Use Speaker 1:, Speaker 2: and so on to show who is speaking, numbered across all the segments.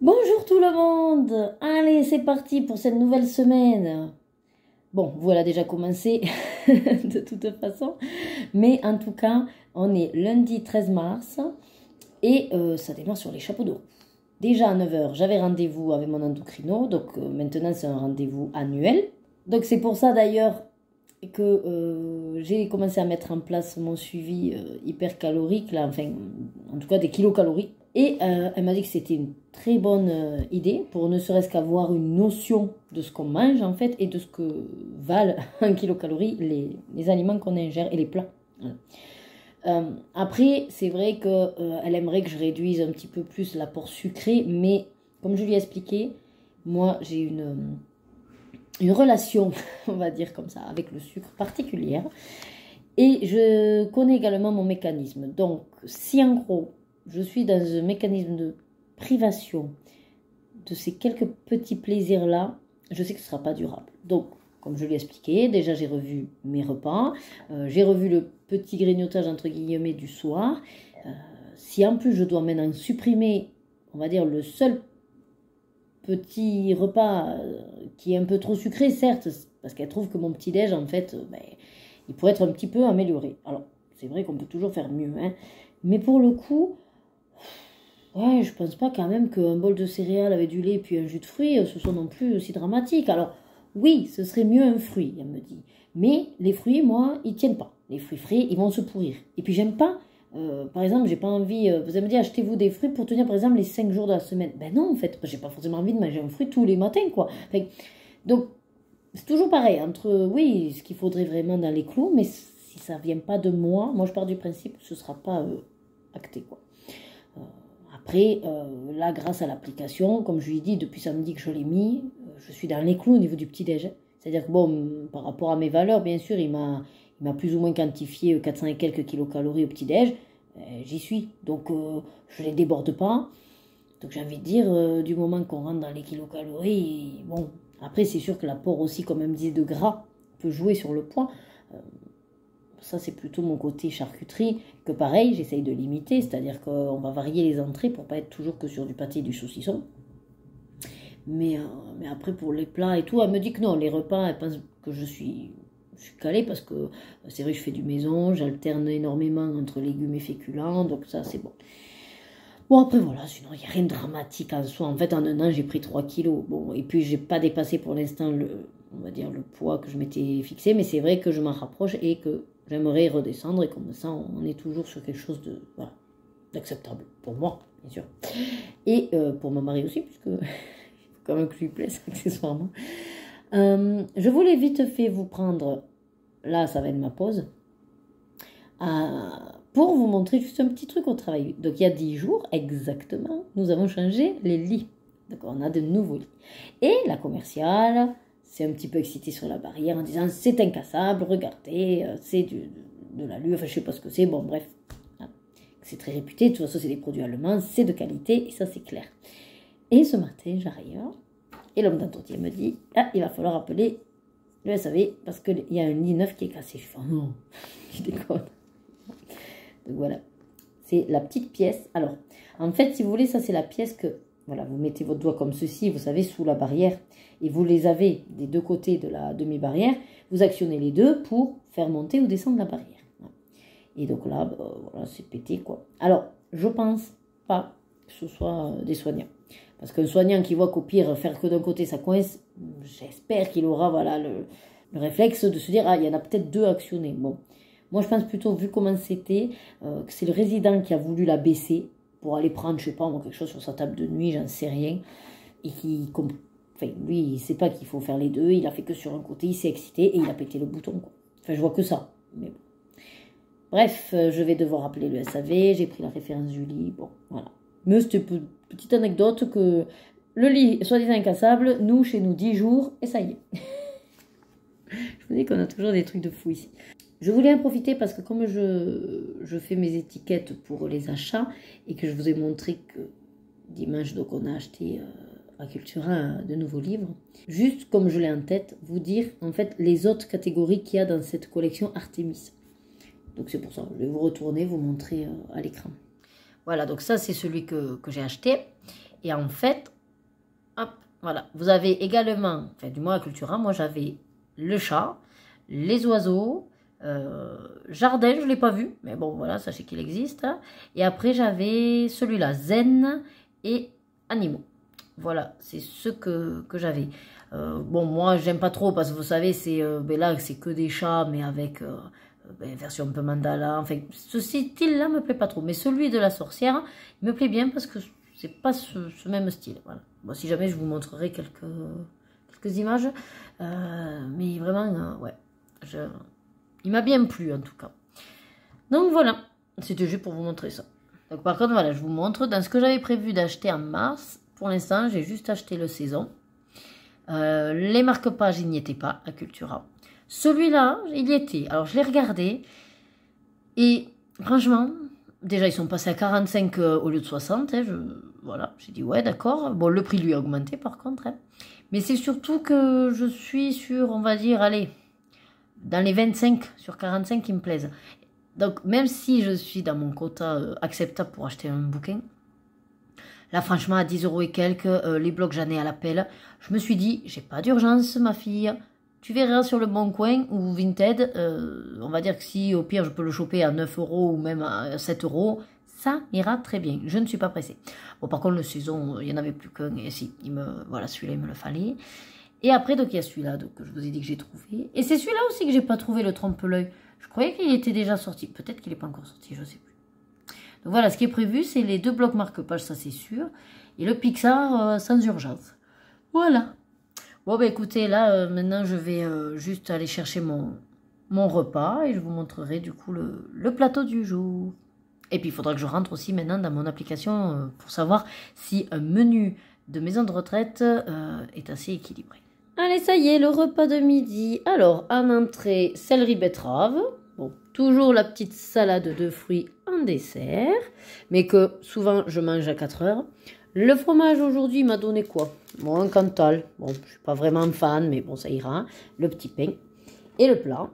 Speaker 1: Bonjour tout le monde! Allez, c'est parti pour cette nouvelle semaine. Bon, voilà déjà commencé de toute façon. Mais en tout cas, on est lundi 13 mars et ça démarre sur les chapeaux de roue. Déjà à 9 heures, j'avais rendez-vous avec mon endocrino, donc maintenant c'est un rendez-vous annuel. Donc c'est pour ça d'ailleurs que j'ai commencé à mettre en place mon suivi hypercalorique, là, enfin en tout cas des kilocalories. Et elle m'a dit que c'était une très bonne idée pour ne serait-ce qu'avoir une notion de ce qu'on mange en fait et de ce que valent en kilocalories les aliments qu'on ingère et les plats. Voilà. Après, c'est vrai qu'elle aimerait que je réduise un petit peu plus l'apport sucré, mais comme je lui ai expliqué, moi j'ai une relation, on va dire comme ça, avec le sucre particulière. Et je connais également mon mécanisme. Donc, si en gros, je suis dans un mécanisme de privation de ces quelques petits plaisirs-là, je sais que ce ne sera pas durable. Donc, comme je l'ai expliqué, déjà j'ai revu mes repas, j'ai revu le petit grignotage entre guillemets du soir. Si en plus je dois maintenant supprimer, on va dire, le seul petit repas qui est un peu trop sucré, certes, parce qu'elle trouve que mon petit-déj, en fait, il pourrait être un petit peu amélioré. Alors, c'est vrai qu'on peut toujours faire mieux, hein, mais pour le coup, ouais, je pense pas quand même qu'un bol de céréales avec du lait et puis un jus de fruits, ce soit non plus aussi dramatique. Alors, oui, ce serait mieux un fruit, elle me dit. Mais les fruits, moi, ils tiennent pas. Les fruits frais, ils vont se pourrir. Et puis, j'aime pas. Par exemple, j'ai pas envie. Vous avez dit, achetez-vous des fruits pour tenir, par exemple, les 5 jours de la semaine. Ben non, en fait, j'ai pas forcément envie de manger un fruit tous les matins, quoi. Enfin, donc, c'est toujours pareil. Entre, oui, ce qu'il faudrait vraiment dans les clous, mais si ça vient pas de moi je pars du principe que ce sera pas acté, quoi. Après, là, grâce à l'application, comme je lui ai dit, depuis samedi que je l'ai mis, je suis dans les clous au niveau du petit-déj. C'est-à-dire que, bon, par rapport à mes valeurs, bien sûr, il m'a plus ou moins quantifié 400 et quelques kilocalories au petit-déj. J'y suis. Donc, je ne les déborde pas. Donc, j'ai envie de dire, du moment qu'on rentre dans les kilocalories, bon, après, c'est sûr que l'apport aussi, comme elle me disait, de gras peut jouer sur le poids. Ça, c'est plutôt mon côté charcuterie, que pareil, j'essaye de limiter, c'est-à-dire qu'on va varier les entrées pour pas être toujours que sur du pâté et du saucisson. Mais après, pour les plats et tout, elle me dit que non, les repas, elle pense que je suis calée parce que c'est vrai que je fais du maison, j'alterne énormément entre légumes et féculents, donc ça, c'est bon. Bon, après, voilà, sinon, il n'y a rien de dramatique en soi. En fait, en un an, j'ai pris 3 kilos. Bon, et puis, j'ai pas dépassé pour l'instant on va dire, le poids que je m'étais fixé, mais c'est vrai que je m'en rapproche et que j'aimerais redescendre, et comme ça, on est toujours sur quelque chose de, voilà, d'acceptable. Pour moi, bien sûr. Et pour mon mari aussi, puisque il faut quand même que lui plaise, accessoirement. Je voulais vite fait vous prendre, là, ça va être ma pause, pour vous montrer juste un petit truc au travail. Donc il y a 10 jours exactement, nous avons changé les lits. Donc on a de nouveaux lits. Et la commerciale s'est un petit peu excitée sur la barrière en disant c'est incassable, regardez, c'est de l'alu, enfin je sais pas ce que c'est, bon bref. C'est très réputé, de toute façon c'est des produits allemands, c'est de qualité et ça c'est clair. Et ce matin j'arrive et l'homme d'entretien me dit ah il va falloir appeler le SAV parce qu'il y a un lit neuf qui est cassé. Je fais oh non, je déconne. Donc voilà, c'est la petite pièce. Alors, en fait, si vous voulez, ça c'est la pièce que, voilà, vous mettez votre doigt comme ceci, vous savez, sous la barrière, et vous les avez des deux côtés de la demi-barrière. Vous actionnez les deux pour faire monter ou descendre la barrière. Et donc là, voilà, c'est pété, quoi. Alors, je pense pas que ce soit des soignants. Parce qu'un soignant qui voit qu'au pire, faire que d'un côté, ça coince, j'espère qu'il aura, voilà, le réflexe de se dire, ah, il y en a peut-être deux actionnés. Bon. Moi, je pense plutôt, vu comment c'était, que c'est le résident qui a voulu la baisser pour aller prendre, je sais pas, quelque chose sur sa table de nuit, j'en sais rien. Et qui, enfin, lui, il sait pas qu'il faut faire les deux, il a fait que sur un côté, il s'est excité et il a pété le bouton, quoi. Enfin, je vois que ça. Mais bon. Bref, je vais devoir appeler le SAV, j'ai pris la référence du lit, bon, voilà. Mais c'était une petite anecdote que le lit, soi-disant incassable, nous, chez nous, 10 jours, et ça y est. Je vous dis qu'on a toujours des trucs de fou ici. Je voulais en profiter parce que comme je fais mes étiquettes pour les achats et que je vous ai montré que dimanche, donc on a acheté à Cultura de nouveaux livres, juste comme je l'ai en tête, vous dire en fait les autres catégories qu'il y a dans cette collection Artemis. Donc c'est pour ça, je vais vous retourner, vous montrer à l'écran. Voilà, donc ça c'est celui que j'ai acheté. Et en fait, hop, voilà. Vous avez également, enfin du moins à Cultura, moi j'avais le chat, les oiseaux, jardin, je ne l'ai pas vu, mais bon voilà, sachez qu'il existe. Et après j'avais celui-là, zen et animaux. Voilà, c'est ce que j'avais. Bon, moi, j'aime pas trop parce que vous savez, c'est ben là, c'est que des chats, mais avec version un peu mandala. Enfin, ce style-là me plaît pas trop. Mais celui de la sorcière, il me plaît bien parce que c'est pas ce même style. Voilà. Bon, si jamais, je vous montrerai quelques images. Mais vraiment, ouais. Il m'a bien plu, en tout cas. Donc, voilà. C'était juste pour vous montrer ça. Donc, par contre, voilà, je vous montre. Dans ce que j'avais prévu d'acheter en mars, pour l'instant, j'ai juste acheté le saison. Les marque-pages, il n'y était pas à Cultura. Celui-là, il y était. Alors, je l'ai regardé. Et franchement, déjà, ils sont passés à 45 au lieu de 60. Hein, voilà, j'ai dit, ouais, d'accord. Bon, le prix lui a augmenté, par contre. Hein. Mais c'est surtout que je suis sur, on va dire, allez, dans les 25 sur 45 qui me plaisent. Donc, même si je suis dans mon quota acceptable pour acheter un bouquin, là, franchement, à 10 € et quelques, les blocs, j'en ai à l'appel. Je me suis dit, j'ai pas d'urgence, ma fille. Tu verras sur le Bon Coin ou Vinted. On va dire que si, au pire, je peux le choper à 9 € ou même à 7 €, ça ira très bien. Je ne suis pas pressée. Bon, par contre, le saison, il n'y en avait plus qu'un. Et si, voilà, celui-là, il me le fallait. Et après, donc, il y a celui-là que je vous ai dit que j'ai trouvé. Et c'est celui-là aussi que j'ai pas trouvé, le trompe-l'œil. Je croyais qu'il était déjà sorti. Peut-être qu'il n'est pas encore sorti, je ne sais plus. Donc voilà, ce qui est prévu, c'est les 2 blocs marque-page, ça c'est sûr. Et le Pixar sans urgence. Voilà. Bon, bah écoutez, là, maintenant, je vais juste aller chercher mon repas. Et je vous montrerai du coup le plateau du jour. Et puis, il faudra que je rentre aussi maintenant dans mon application pour savoir si un menu de maison de retraite est assez équilibré. Allez, ça y est, le repas de midi. Alors, en entrée, céleri betterave. Bon, toujours la petite salade de fruits en dessert, mais que souvent je mange à 4 heures. Le fromage aujourd'hui m'a donné quoi? Bon, un Cantal. Bon, je ne suis pas vraiment fan, mais bon, ça ira. Le petit pain. Et le plat.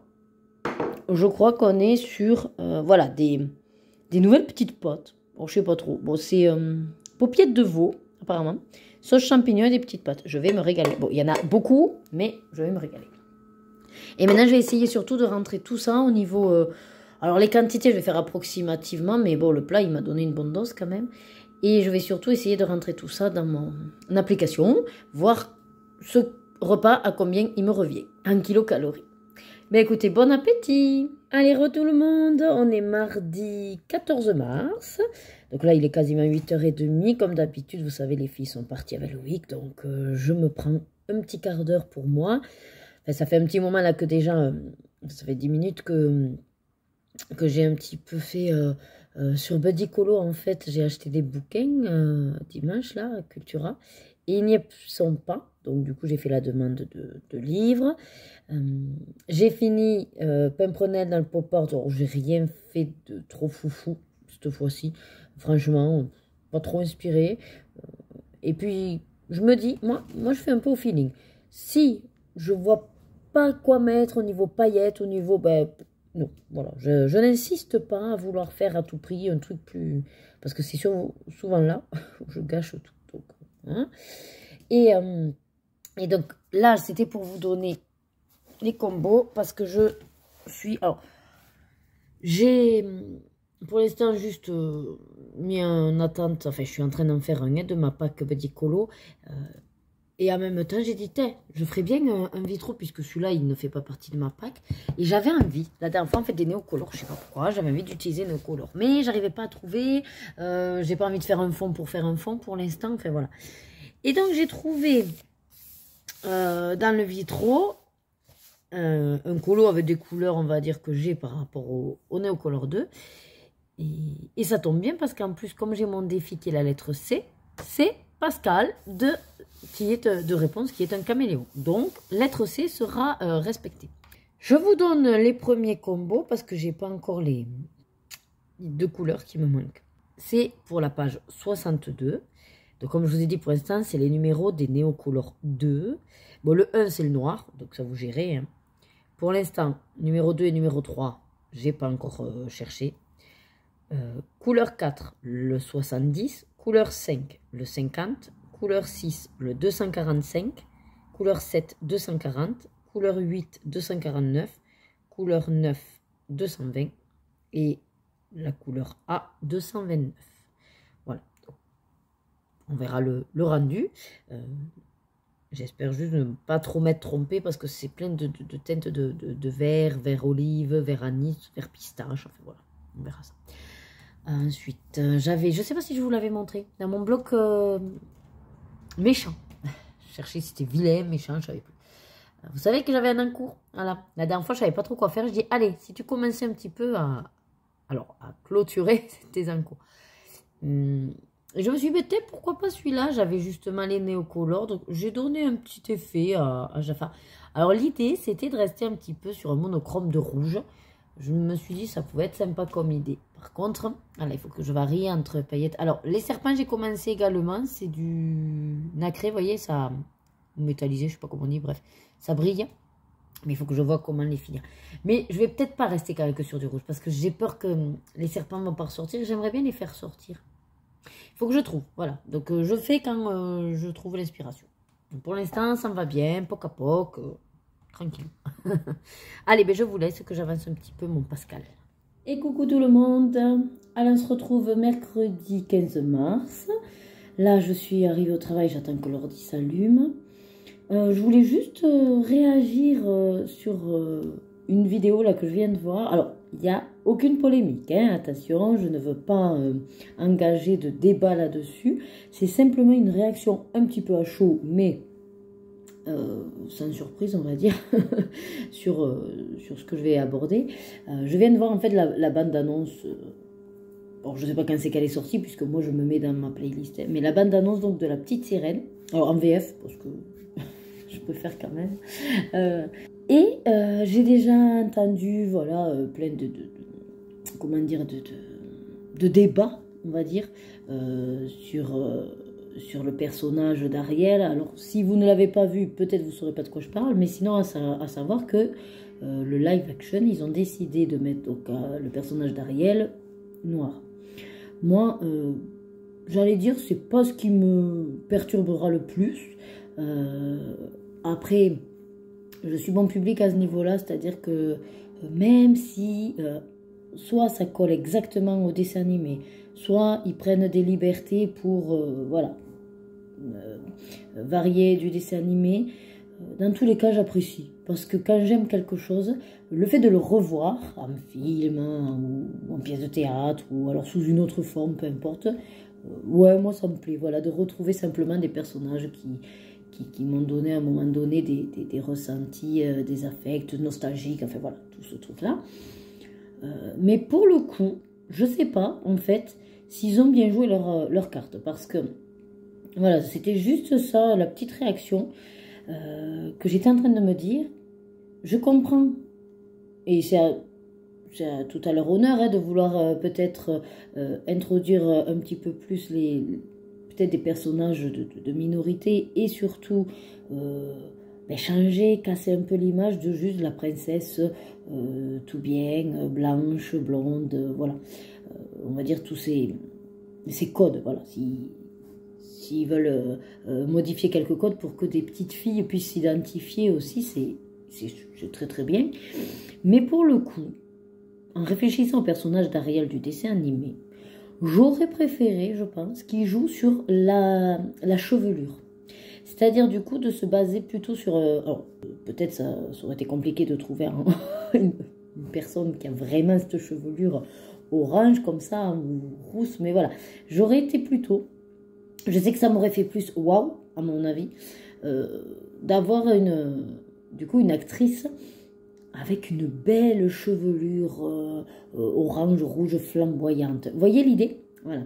Speaker 1: Je crois qu'on est sur, voilà, des nouvelles petites pâtes. Bon, je ne sais pas trop. Bon, c'est paupiètes de veau, apparemment. Sauce champignon et des petites pâtes. Je vais me régaler. Bon, il y en a beaucoup, mais je vais me régaler. Et maintenant, je vais essayer surtout de rentrer tout ça au niveau... alors, les quantités, je vais faire approximativement, mais bon, le plat, il m'a donné une bonne dose quand même. Et je vais surtout essayer de rentrer tout ça dans mon application, voir ce repas à combien il me revient, en kilocalories. Ben écoutez, bon appétit! Allez, re tout le monde, on est mardi 14 mars. Donc là, il est quasiment 8h30. Comme d'habitude, vous savez, les filles sont parties avec Loïc, donc je me prends un petit quart d'heure pour moi. Enfin, ça fait un petit moment là que déjà, ça fait 10 minutes que j'ai un petit peu fait sur Buddy Colo. En fait, j'ai acheté des bouquins dimanche là à Cultura et ils n'y sont pas. Donc du coup, j'ai fait la demande de livres. J'ai fini Pimprenel dans le pop-art. J'ai rien fait de trop foufou cette fois-ci. Franchement, pas trop inspiré. Et puis, je me dis, moi, je fais un peu au feeling. Si je vois pas quoi mettre au niveau paillettes, au niveau... Ben, non, voilà. Je n'insiste pas à vouloir faire à tout prix un truc plus... Parce que c'est souvent là où je gâche tout. Donc, hein. Et donc, là, c'était pour vous donner les combos. Parce que je suis... Alors, j'ai... Pour l'instant, juste mis en attente... Enfin, je suis en train d'en faire un de ma pack Buddy Colo. Et en même temps, j'ai dit, je ferais bien un vitro, puisque celui-là, il ne fait pas partie de ma pack. Et j'avais envie, la dernière fois, en fait, des néocolores, je ne sais pas pourquoi, j'avais envie d'utiliser néocolores. Mais j'arrivais pas à trouver, j'ai pas envie de faire un fond pour l'instant, enfin voilà. Et donc, j'ai trouvé dans le vitro un colo avec des couleurs, on va dire, que j'ai par rapport au néocolore 2. Et ça tombe bien, parce qu'en plus, comme j'ai mon défi qui est la lettre C, c'est Pascal qui est de réponse, qui est un caméléon. Donc, lettre C sera respectée. Je vous donne les premiers combos parce que j'ai pas encore les 2 couleurs qui me manquent. C'est pour la page 62. Donc, comme je vous ai dit pour l'instant, c'est les numéros des néocolores 2. Bon, le 1, c'est le noir, donc ça vous gérez. Hein. Pour l'instant, numéro 2 et numéro 3, j'ai pas encore cherché. Couleur 4, le 70. couleur 5, le 50, couleur 6, le 245, couleur 7, 240, couleur 8, 249, couleur 9, 220 et la couleur A, 229. Voilà, donc, on verra le rendu. J'espère juste ne pas trop m'être trompée parce que c'est plein de teintes de vert, vert olive, vert anis, vert pistache. Enfin voilà, on verra ça. Ensuite, j'avais, je ne sais pas si je vous l'avais montré, dans mon bloc méchant. Je cherchais si c'était vilain, méchant, je ne savais plus. Vous savez que j'avais un encours. Voilà. La dernière fois, je ne savais pas trop quoi faire. Je dis, allez, si tu commençais un petit peu à clôturer tes encours. Et je me suis dit, peut-être pourquoi pas celui-là. J'avais justement les néocolores. Donc, j'ai donné un petit effet à Jafar. Alors, l'idée, c'était de rester un petit peu sur un monochrome de rouge. Je me suis dit, ça pouvait être sympa comme idée. Par contre, voilà, il faut que je varie entre paillettes. Alors, les serpents, j'ai commencé également. C'est du nacré, vous voyez, ça métallisé, je ne sais pas comment on dit, bref. Ça brille. Mais il faut que je vois comment les finir. Mais je vais peut-être pas rester que sur du rouge. Parce que j'ai peur que les serpents ne vont pas ressortir. J'aimerais bien les faire sortir. Il faut que je trouve, voilà. Donc, je fais quand je trouve l'inspiration. Pour l'instant, ça me va bien, poc à poc, tranquille. Allez, ben je vous laisse que j'avance un petit peu mon Pascal. Et coucou tout le monde. Alors, on se retrouve mercredi 15 mars. Là, je suis arrivée au travail, j'attends que l'ordi s'allume. Je voulais juste réagir sur une vidéo là que je viens de voir. Alors, il n'y a aucune polémique, hein, attention, je ne veux pas engager de débat là-dessus. C'est simplement une réaction un petit peu à chaud, mais sans surprise, on va dire, sur ce que je vais aborder. Je viens de voir en fait la bande-annonce. Bon, je ne sais pas quand c'est qu'elle est sortie, puisque moi je me mets dans ma playlist. Hein, mais la bande-annonce donc de La Petite Sirène. Alors en VF, parce que je peux faire quand même. Et j'ai déjà entendu, voilà, plein comment dire, de débats, on va dire, sur le personnage d'Ariel. Alors, si vous ne l'avez pas vu, peut-être vous ne saurez pas de quoi je parle, mais sinon, à savoir que le live action, ils ont décidé de mettre donc, le personnage d'Ariel noir. Moi, j'allais dire, c'est pas ce qui me perturbera le plus. Après, je suis bon public à ce niveau-là, c'est-à-dire que même si soit ça colle exactement au dessin animé, soit ils prennent des libertés pour voilà, varier du dessin animé, dans tous les cas j'apprécie. Parce que quand j'aime quelque chose, le fait de le revoir en film ou en pièce de théâtre ou alors sous une autre forme, peu importe, ouais, moi ça me plaît, voilà, de retrouver simplement des personnages qui m'ont donné à un moment donné des ressentis, des affects nostalgiques, enfin voilà, tout ce truc-là. Mais pour le coup, je sais pas, en fait, s'ils ont bien joué leur carte, parce que, voilà, c'était juste ça, la petite réaction que j'étais en train de me dire. Je comprends, et c'est à tout à leur honneur hein, de vouloir peut-être introduire un petit peu plus peut-être des personnages de minorité et surtout changer, casser un peu l'image de juste la princesse tout bien, blanche, blonde, voilà. On va dire tous ces codes, voilà. S'ils veulent modifier quelques codes pour que des petites filles puissent s'identifier aussi, c'est très très bien. Mais pour le coup, en réfléchissant au personnage d'Ariel du dessin animé, j'aurais préféré, je pense, qu'il joue sur la chevelure. C'est-à-dire, du coup, de se baser plutôt sur... alors, peut-être ça aurait été compliqué de trouver une personne qui a vraiment cette chevelure orange, comme ça, ou rousse, mais voilà. J'aurais été plutôt... Je sais que ça m'aurait fait plus waouh, à mon avis, d'avoir une actrice avec une belle chevelure orange, rouge, flamboyante. Vous voyez l'idée? Voilà.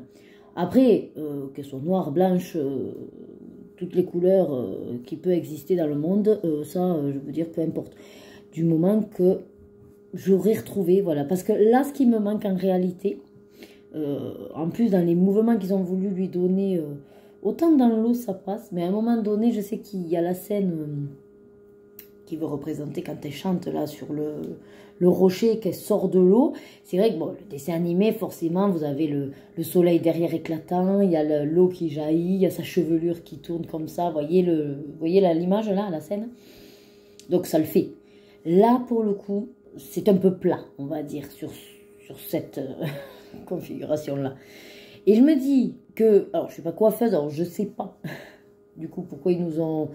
Speaker 1: Après, qu'elle soit noire, blanche, toutes les couleurs qui peuvent exister dans le monde, ça, je veux dire, peu importe. Du moment que j'aurais retrouvé, voilà. Parce que là, ce qui me manque en réalité, en plus dans les mouvements qu'ils ont voulu lui donner, autant dans l'eau ça passe, mais à un moment donné, je sais qu'il y a la scène qui veut représenter quand elle chante là sur le rocher, qu'elle sort de l'eau. C'est vrai que bon, le dessin animé, forcément, vous avez le soleil derrière éclatant, il y a l'eau qui jaillit, il y a sa chevelure qui tourne comme ça. Voyez l'image là, la scène? Donc ça le fait. Là, pour le coup, c'est un peu plat, on va dire, sur cette configuration-là. Et je me dis que, alors je ne suis pas coiffeuse, alors je ne sais pas du coup pourquoi ils nous ont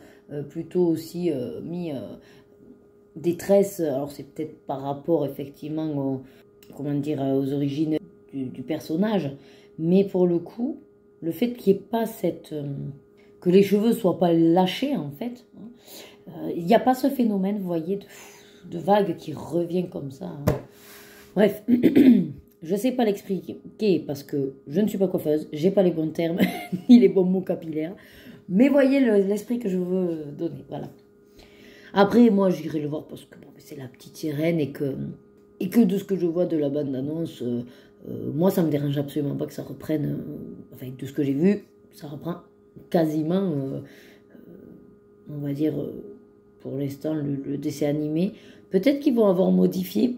Speaker 1: plutôt aussi mis des tresses. Alors c'est peut-être par rapport effectivement aux origines du personnage, mais pour le coup, le fait qu'il n'y ait pas que les cheveux ne soient pas lâchés en fait, il n'y a pas ce phénomène, vous voyez, de vague qui revient comme ça. Hein. Bref, je ne sais pas l'expliquer parce que je ne suis pas coiffeuse, j'ai pas les bons termes ni les bons mots capillaires. Mais voyez l'esprit que je veux donner, voilà. Après, moi, j'irai le voir parce que bon, c'est la petite sirène et que de ce que je vois de la bande-annonce, moi, ça me dérange absolument pas que ça reprenne, enfin, de ce que j'ai vu, ça reprend quasiment, on va dire, pour l'instant, le dessin animé. Peut-être qu'ils vont avoir modifié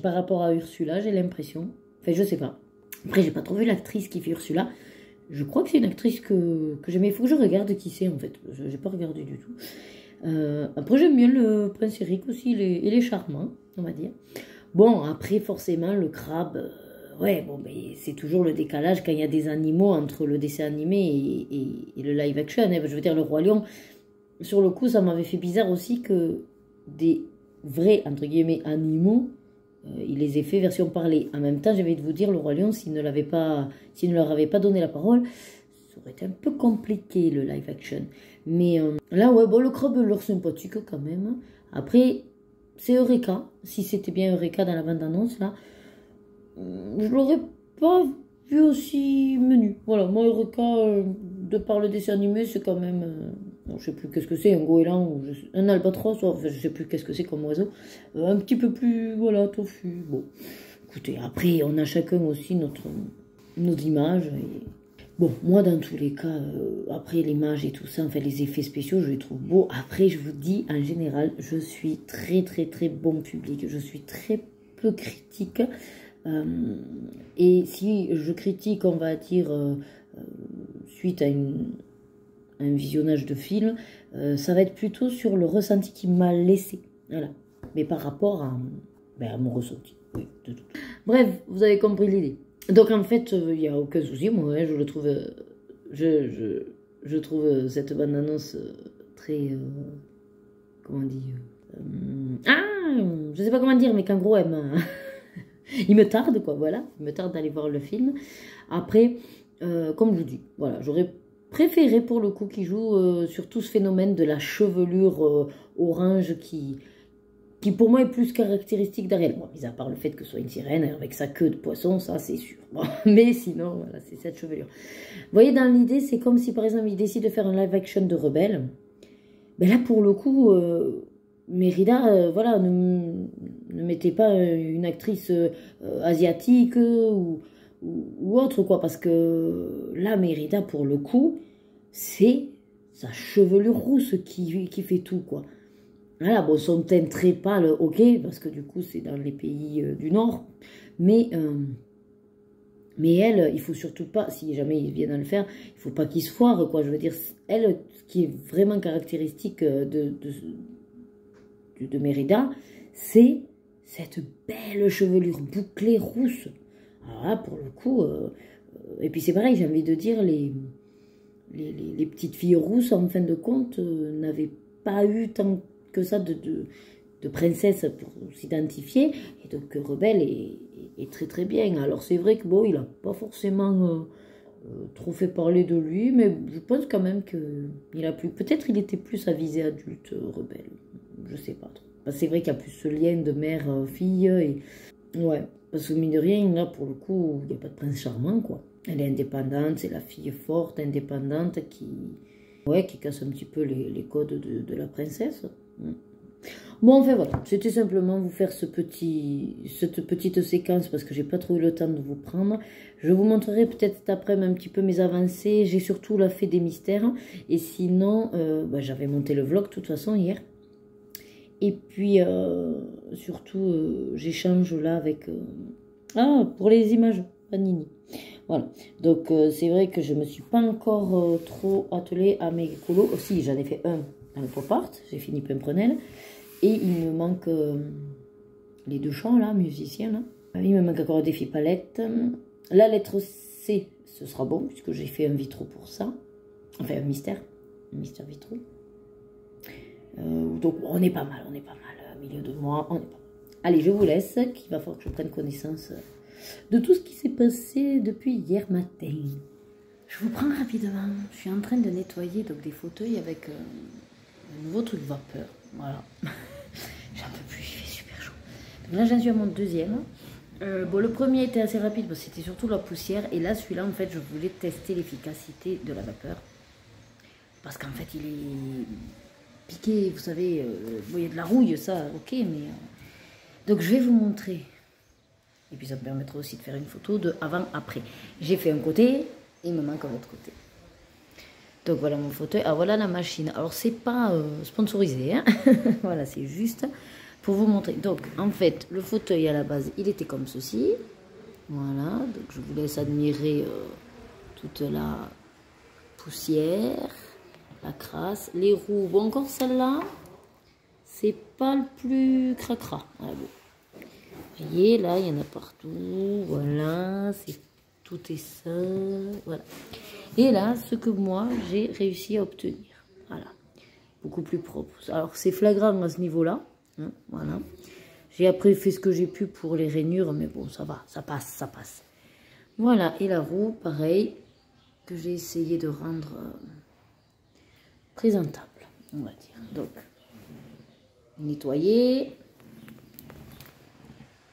Speaker 1: par rapport à Ursula, j'ai l'impression. Enfin, je sais pas. Après, j'ai pas trop vu l'actrice qui fait Ursula. Je crois que c'est une actrice que j'aimais. Il faut que je regarde qui c'est, en fait. Je n'ai pas regardé du tout. Après, j'aime bien le prince Eric aussi. Il est charmant, on va dire. Bon, après, forcément, le crabe... ouais, bon, mais c'est toujours le décalage quand il y a des animaux entre le dessin animé et le live action. Hein. Je veux dire, le Roi Lion, sur le coup, ça m'avait fait bizarre aussi que des vrais, entre guillemets, animaux, il les ait fait version parlée. En même temps, j'ai envie de vous dire, le Roi Lion, s'il ne leur avait pas donné la parole, ça aurait été un peu compliqué, le live action. Mais là, ouais, bon, le crabe leur sympathique quand même. Après, c'est Eureka. Si c'était bien Eureka dans la bande-annonce, là, je l'aurais pas vu aussi menu. Voilà, moi, Eureka, de par le dessin animé, c'est quand même... je sais plus qu'est-ce que c'est, un goéland ou un albatros, enfin, je sais plus qu'est-ce que c'est comme oiseau. Un petit peu plus, voilà, tofu. Bon, écoutez, après, on a chacun aussi nos images. Et... bon, moi, dans tous les cas, après l'image et tout ça, enfin, les effets spéciaux, je les trouve beaux. Après, je vous dis, en général, je suis très, très, très bon public. Je suis très peu critique. Et si je critique, on va dire, suite à un visionnage de film, ça va être plutôt sur le ressenti qu'il m'a laissé. Voilà. Mais par rapport à mon ressenti. Oui, de tout. Bref, vous avez compris l'idée. Donc en fait, il n'y a aucun souci. Moi, ouais, je le trouve... je trouve cette bande-annonce très... comment on dit je sais pas comment dire, mais qu'en gros, il me tarde, quoi, voilà. Il me tarde d'aller voir le film. Après, comme je vous dis, voilà, j'aurais préféré pour le coup qu'il joue sur tout ce phénomène de la chevelure orange qui pour moi est plus caractéristique d'Ariel. Bon, mis à part le fait que ce soit une sirène avec sa queue de poisson, ça c'est sûr. Bon, mais sinon, voilà, c'est cette chevelure. Vous voyez, dans l'idée, c'est comme si par exemple il décide de faire un live action de Rebelle. Ben là, pour le coup, Mérida, voilà, ne mettez pas une actrice asiatique ou autre, quoi, parce que là, Mérida, pour le coup, c'est sa chevelure rousse qui fait tout, quoi. Voilà, bon, son teint très pâle, ok, parce que du coup, c'est dans les pays du Nord, mais elle, il faut surtout pas, si jamais ils viennent à le faire, il faut pas qu'il se foire, quoi. Je veux dire, elle, ce qui est vraiment caractéristique de Mérida, c'est cette belle chevelure bouclée rousse. Alors là, pour le coup, et puis c'est pareil, j'ai envie de dire, les petites filles rousses, en fin de compte, n'avaient pas eu tant que ça de princesse pour s'identifier, et donc Rebelle est très très bien. Alors c'est vrai que bon, il n'a pas forcément trop fait parler de lui, mais je pense quand même qu'il a plus, peut-être il était plus à visée adulte, Rebelle, je sais pas trop. C'est vrai qu'il y a plus ce lien de mère-fille, et ouais, parce que mine de rien, là pour le coup, il n'y a pas de prince charmant, quoi. Elle est indépendante, c'est la fille forte, indépendante, qui casse un petit peu les codes de la princesse. Bon, enfin voilà, c'était simplement vous faire cette petite séquence parce que j'ai pas trop eu le temps de vous prendre. Je vous montrerai peut-être cet après-midi un petit peu mes avancées. J'ai surtout la fée des mystères. Et sinon, j'avais monté le vlog de toute façon hier. Et puis, surtout, j'échange là avec... Ah, pour les images, Panini. Voilà. Donc, c'est vrai que je me suis pas encore trop attelée à mes colos. Aussi, j'en ai fait un dans le pop art. J'ai fini Pimprenel. Et il me manque les deux chants, là, musiciens, là. Il me manque encore un défi palette. La lettre C, ce sera bon, puisque j'ai fait un vitro pour ça. Enfin, un mystère vitro. Donc, on est pas mal, milieu de mois, on est pas mal. Allez, je vous laisse, qu'il va falloir que je prenne connaissance de tout ce qui s'est passé depuis hier matin. Je vous prends rapidement. Je suis en train de nettoyer donc, des fauteuils avec un nouveau truc vapeur. Voilà. J'en peux plus, il fait super chaud. Donc là, j'en suis à mon deuxième. Bon, le premier était assez rapide, parce que c'était surtout la poussière. Et là, celui-là, en fait, je voulais tester l'efficacité de la vapeur. Parce qu'en fait, il est piqué, vous savez. Bon, il y a de la rouille, ça, ok, mais... Donc, je vais vous montrer. Et puis, ça me permettra aussi de faire une photo de avant-après. J'ai fait un côté, il me manque un autre côté. Donc, voilà mon fauteuil. Ah, voilà la machine. Alors, c'est pas sponsorisé, hein. Voilà, c'est juste... pour vous montrer. Donc, en fait, le fauteuil à la base, il était comme ceci. Voilà. Donc, je vous laisse admirer toute la poussière, la crasse, les roues. Bon, encore celle-là, c'est pas le plus cracra. Voilà, bon. Vous voyez, là, il y en a partout. Voilà, tout est ça. Voilà. Et là, ce que moi, j'ai réussi à obtenir. Voilà. Beaucoup plus propre. Alors, c'est flagrant à ce niveau-là. Voilà. J'ai après fait ce que j'ai pu pour les rainures, mais bon, ça va, ça passe, ça passe. Voilà, et la roue, pareil, que j'ai essayé de rendre présentable, on va dire. Donc, nettoyer,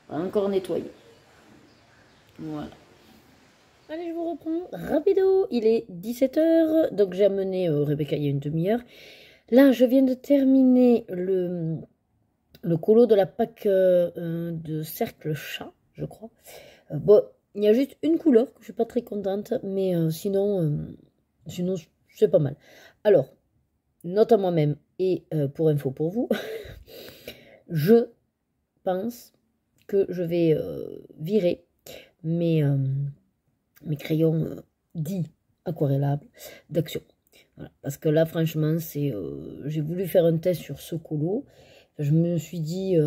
Speaker 1: encore nettoyer. Voilà. Allez, je vous reprends rapido. Il est 17 h, donc j'ai amené Rebecca il y a une demi-heure. Là, je viens de terminer le colo de la Pâques de cercle chat, je crois. Bon, il y a juste une couleur que je suis pas très contente, mais sinon c'est pas mal. Alors, note à moi-même et pour info pour vous, je pense que je vais virer mes crayons dits aquarellables d'action. Voilà, parce que là, franchement, j'ai voulu faire un test sur ce colo. Je me suis dit,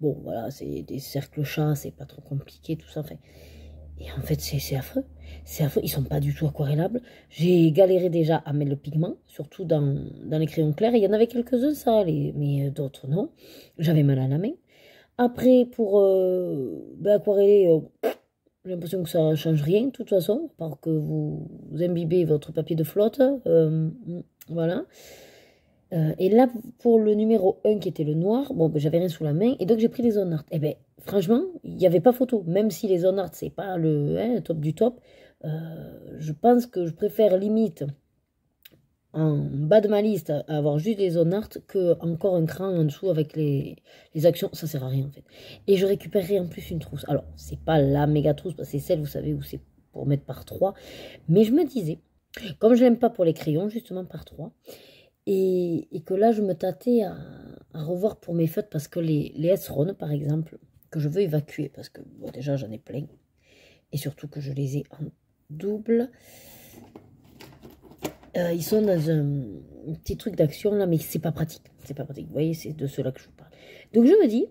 Speaker 1: bon, voilà, c'est des cercles chats, c'est pas trop compliqué, tout ça. Enfin, et en fait, c'est affreux. C'est affreux, ils sont pas du tout aquarellables. J'ai galéré déjà à mettre le pigment, surtout dans les crayons clairs. Il y en avait quelques-uns, ça allait, mais d'autres, non. J'avais mal à la main. Après, pour aquareller, j'ai l'impression que ça change rien, de toute façon, à part que vous imbibez votre papier de flotte. Voilà. Et là, pour le numéro 1 qui était le noir, bon, ben, j'avais rien sous la main, et donc j'ai pris les zones art. Et ben, franchement, il n'y avait pas photo. Même si les zones art, c'est pas le top du top, je pense que je préfère limite en bas de ma liste à avoir juste les zones art que encore un cran en dessous avec les actions. Ça sert à rien en fait. Et je récupérerai en plus une trousse. Alors, c'est pas la méga trousse, parce que c'est celle, vous savez, où c'est pour mettre par 3. Mais je me disais, comme je l'aime pas pour les crayons, justement par 3. Et que là, je me tâtais à revoir pour mes feutres parce que les S-Ron, par exemple, que je veux évacuer parce que bon, déjà, j'en ai plein. Et surtout que je les ai en double. Ils sont dans un petit truc d'action là, mais c'est pas pratique. C'est pas pratique. Vous voyez, c'est de cela que je vous parle. Donc, je me dis,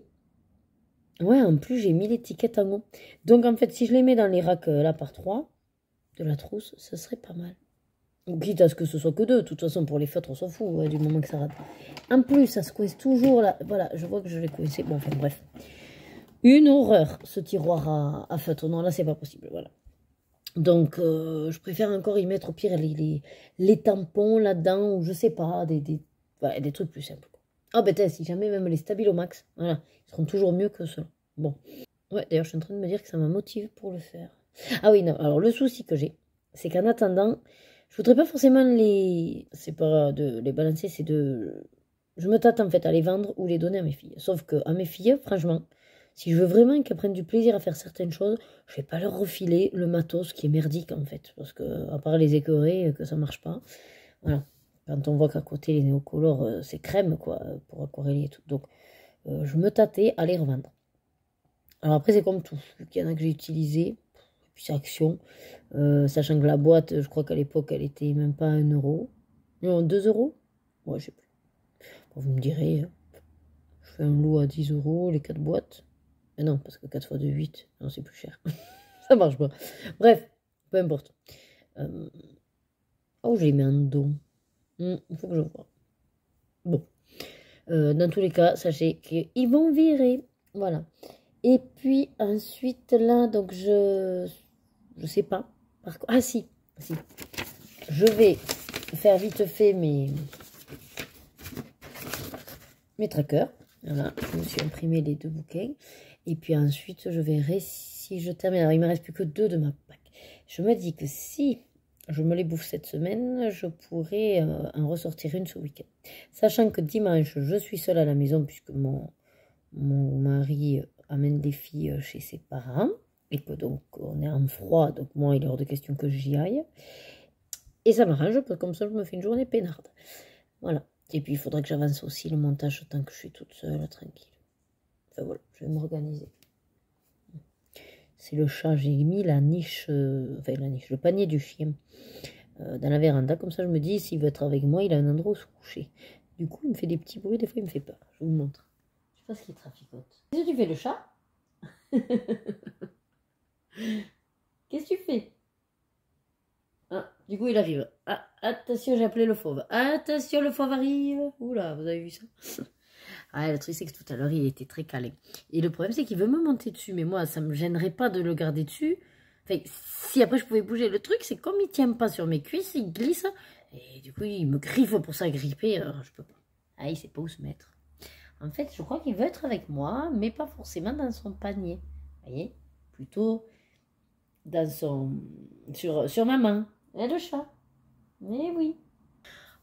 Speaker 1: ouais, en plus, j'ai mis l'étiquette en haut. Donc, en fait, si je les mets dans les racks là par 3 de la trousse, ce serait pas mal. Quitte à ce que ce soit que 2, de toute façon pour les feutres on s'en fout, ouais, du moment que ça rate. En plus ça se coince toujours là, voilà, je vois que je l'ai coincé, bon enfin bref. Une horreur ce tiroir à feutre, non là c'est pas possible, voilà. Donc je préfère encore y mettre au pire les tampons là-dedans, ou je sais pas, voilà, des trucs plus simples. Ah ben si jamais même les Stabilomax, voilà, ils seront toujours mieux que ceux-là. Bon, ouais d'ailleurs je suis en train de me dire que ça m'a motivé pour le faire. Ah oui non, alors le souci que j'ai, c'est qu'en attendant... Je voudrais pas forcément c'est pas de les balancer, c'est de... Je me tâte en fait à les vendre ou les donner à mes filles. Sauf que à mes filles, franchement, si je veux vraiment qu'elles prennent du plaisir à faire certaines choses, je vais pas leur refiler le matos qui est merdique en fait. Parce que, à part les écœurer, que ça marche pas. Voilà. Quand on voit qu'à côté, les néocolores, c'est crème, quoi, pour aquareller et tout. Donc, je me tâtais à les revendre. Alors après, c'est comme tout. Il y en a que j'ai utilisé, puis c'est Action. Sachant que la boîte, je crois qu'à l'époque, elle était même pas 1 €. Non, 2 €. Ouais, je sais plus. Bon, vous me direz, je fais un lot à 10 €, les 4 boîtes. Mais non, parce que 4 fois 2, 8. Non, c'est plus cher. Ça marche pas. Bref, peu importe. Oh, je les mets en don. Il faut que je vois. Bon. Dans tous les cas, sachez qu'ils vont virer. Voilà. Et puis ensuite, là, donc je sais pas. Ah si, si. Je vais faire vite fait mes trackers. Voilà, je me suis imprimé les 2 bouquins. Et puis ensuite, je verrai si je termine. Alors, il ne me reste plus que 2 de ma pack. Je me dis que si je me les bouffe cette semaine, je pourrais en ressortir une ce week-end. Sachant que dimanche, je suis seule à la maison puisque mon mari amène des filles chez ses parents. Et que donc, on est en froid. Donc, moi, il est hors de question que j'y aille. Et ça m'arrange, parce que comme ça, je me fais une journée peinarde. Voilà. Et puis, il faudrait que j'avance aussi le montage tant que je suis toute seule, tranquille. Enfin, voilà, je vais m'organiser. C'est le chat, j'ai mis la niche, enfin la niche, le panier du chien dans la véranda. Comme ça, je me dis, s'il veut être avec moi, il a un endroit où se coucher. Du coup, il me fait des petits bruits, des fois, il me fait peur. Je vous montre. Je sais pas ce qu'il traficote. Qu'est-ce que tu fais, le chat? Qu'est-ce que tu fais? Ah, du coup, il arrive. Ah, attention, j'ai appelé le fauve. Attention, le fauve arrive. Oula, vous avez vu ça? Ah, le truc, c'est que tout à l'heure, il était très câlin. Et le problème, c'est qu'il veut me monter dessus. Mais moi, ça ne me gênerait pas de le garder dessus. Enfin, si après, je pouvais bouger. Le truc, c'est comme il ne tient pas sur mes cuisses, il glisse. Et du coup, il me griffe pour s'agripper. Alors, je peux pas. Ah, il sait pas où se mettre. En fait, je crois qu'il veut être avec moi, mais pas forcément dans son panier. Vous voyez? Plutôt dans son... sur ma main. Et le chat. Mais oui.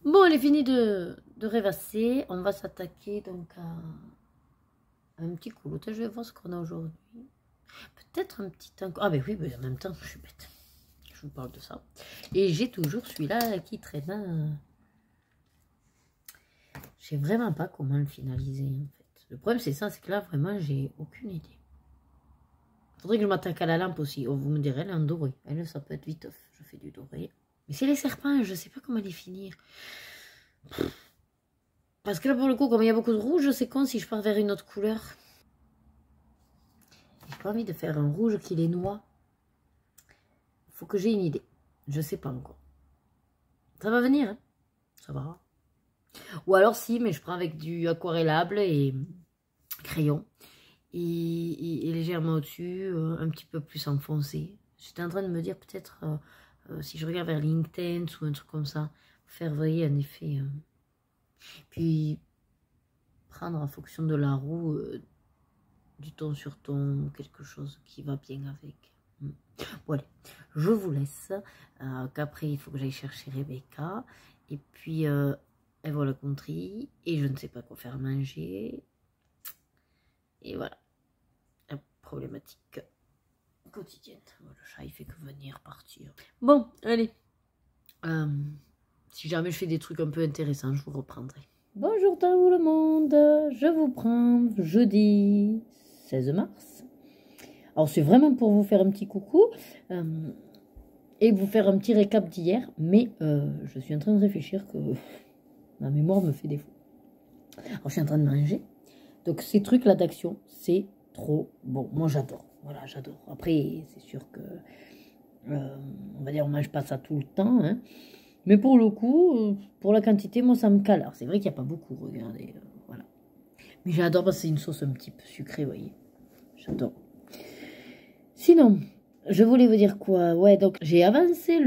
Speaker 1: Bon, elle est finie de rêvasser. On va s'attaquer donc à un petit coulotage. Je vais voir ce qu'on a aujourd'hui. Peut-être un petit... Ah ben oui, mais en même temps, je suis bête. Je vous parle de ça. Et j'ai toujours celui-là qui traîne. Je sais vraiment pas comment le finaliser, en fait. Le problème, c'est ça, c'est que là, vraiment, j'ai aucune idée. Faudrait que je m'attaque à la lampe aussi. Oh, vous me direz, elle est en doré. Elle, ça peut être vite off. Je fais du doré. Mais c'est les serpents, je sais pas comment les finir. Parce que là, pour le coup, comme il y a beaucoup de rouge, c'est con si je pars vers une autre couleur. J'ai pas envie de faire un rouge qui les noie. Faut que j'ai une idée. Je sais pas encore. Ça va venir, hein? Ça va. Ou alors si, mais je prends avec du aquarellable et crayon. Et légèrement au-dessus, un petit peu plus enfoncé. J'étais en train de me dire peut-être, si je regarde vers l'Inktense ou un truc comme ça, faire, vous voyez, un effet... Puis, prendre en fonction de la roue, du ton sur ton, quelque chose qui va bien avec. Bon, allez, je vous laisse. Qu'après, il faut que j'aille chercher Rebecca. Et puis, elle va à la contrée. Et je ne sais pas quoi faire manger. Et voilà. La problématique quotidienne. Le chat, il fait que venir, partir. Bon, allez. Si jamais je fais des trucs un peu intéressants, je vous reprendrai. Bonjour tout le monde. Je vous prends jeudi 16 mars. Alors, c'est vraiment pour vous faire un petit coucou et vous faire un petit récap d'hier. Mais je suis en train de réfléchir que ma mémoire me fait défaut. Alors, je suis en train de manger. Donc, ces trucs-là d'action, c'est trop bon. Moi, j'adore. Voilà, j'adore. Après, c'est sûr que, on va dire, on mange pas ça tout le temps. Hein. Mais pour le coup, pour la quantité, moi, ça me cale. Alors, c'est vrai qu'il n'y a pas beaucoup, regardez. Voilà. Mais j'adore parce que c'est une sauce un petit peu sucrée, vous voyez. J'adore. Sinon, je voulais vous dire quoi? Ouais, donc j'ai avancé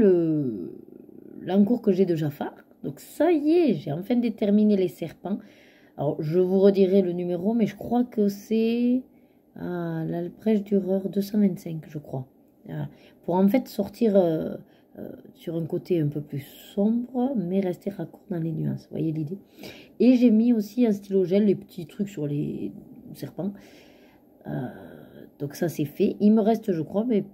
Speaker 1: l'encours que j'ai de Jafar. Donc ça y est, j'ai enfin déterminé les serpents. Alors, je vous redirai le numéro, mais je crois que c'est l'Alprège Dureur 225, je crois. Voilà. Pour en fait sortir sur un côté un peu plus sombre, mais rester raccord dans les nuances. Vous voyez l'idée? Et j'ai mis aussi un stylo gel, les petits trucs sur les serpents. Donc ça c'est fait. Il me reste, je crois, mais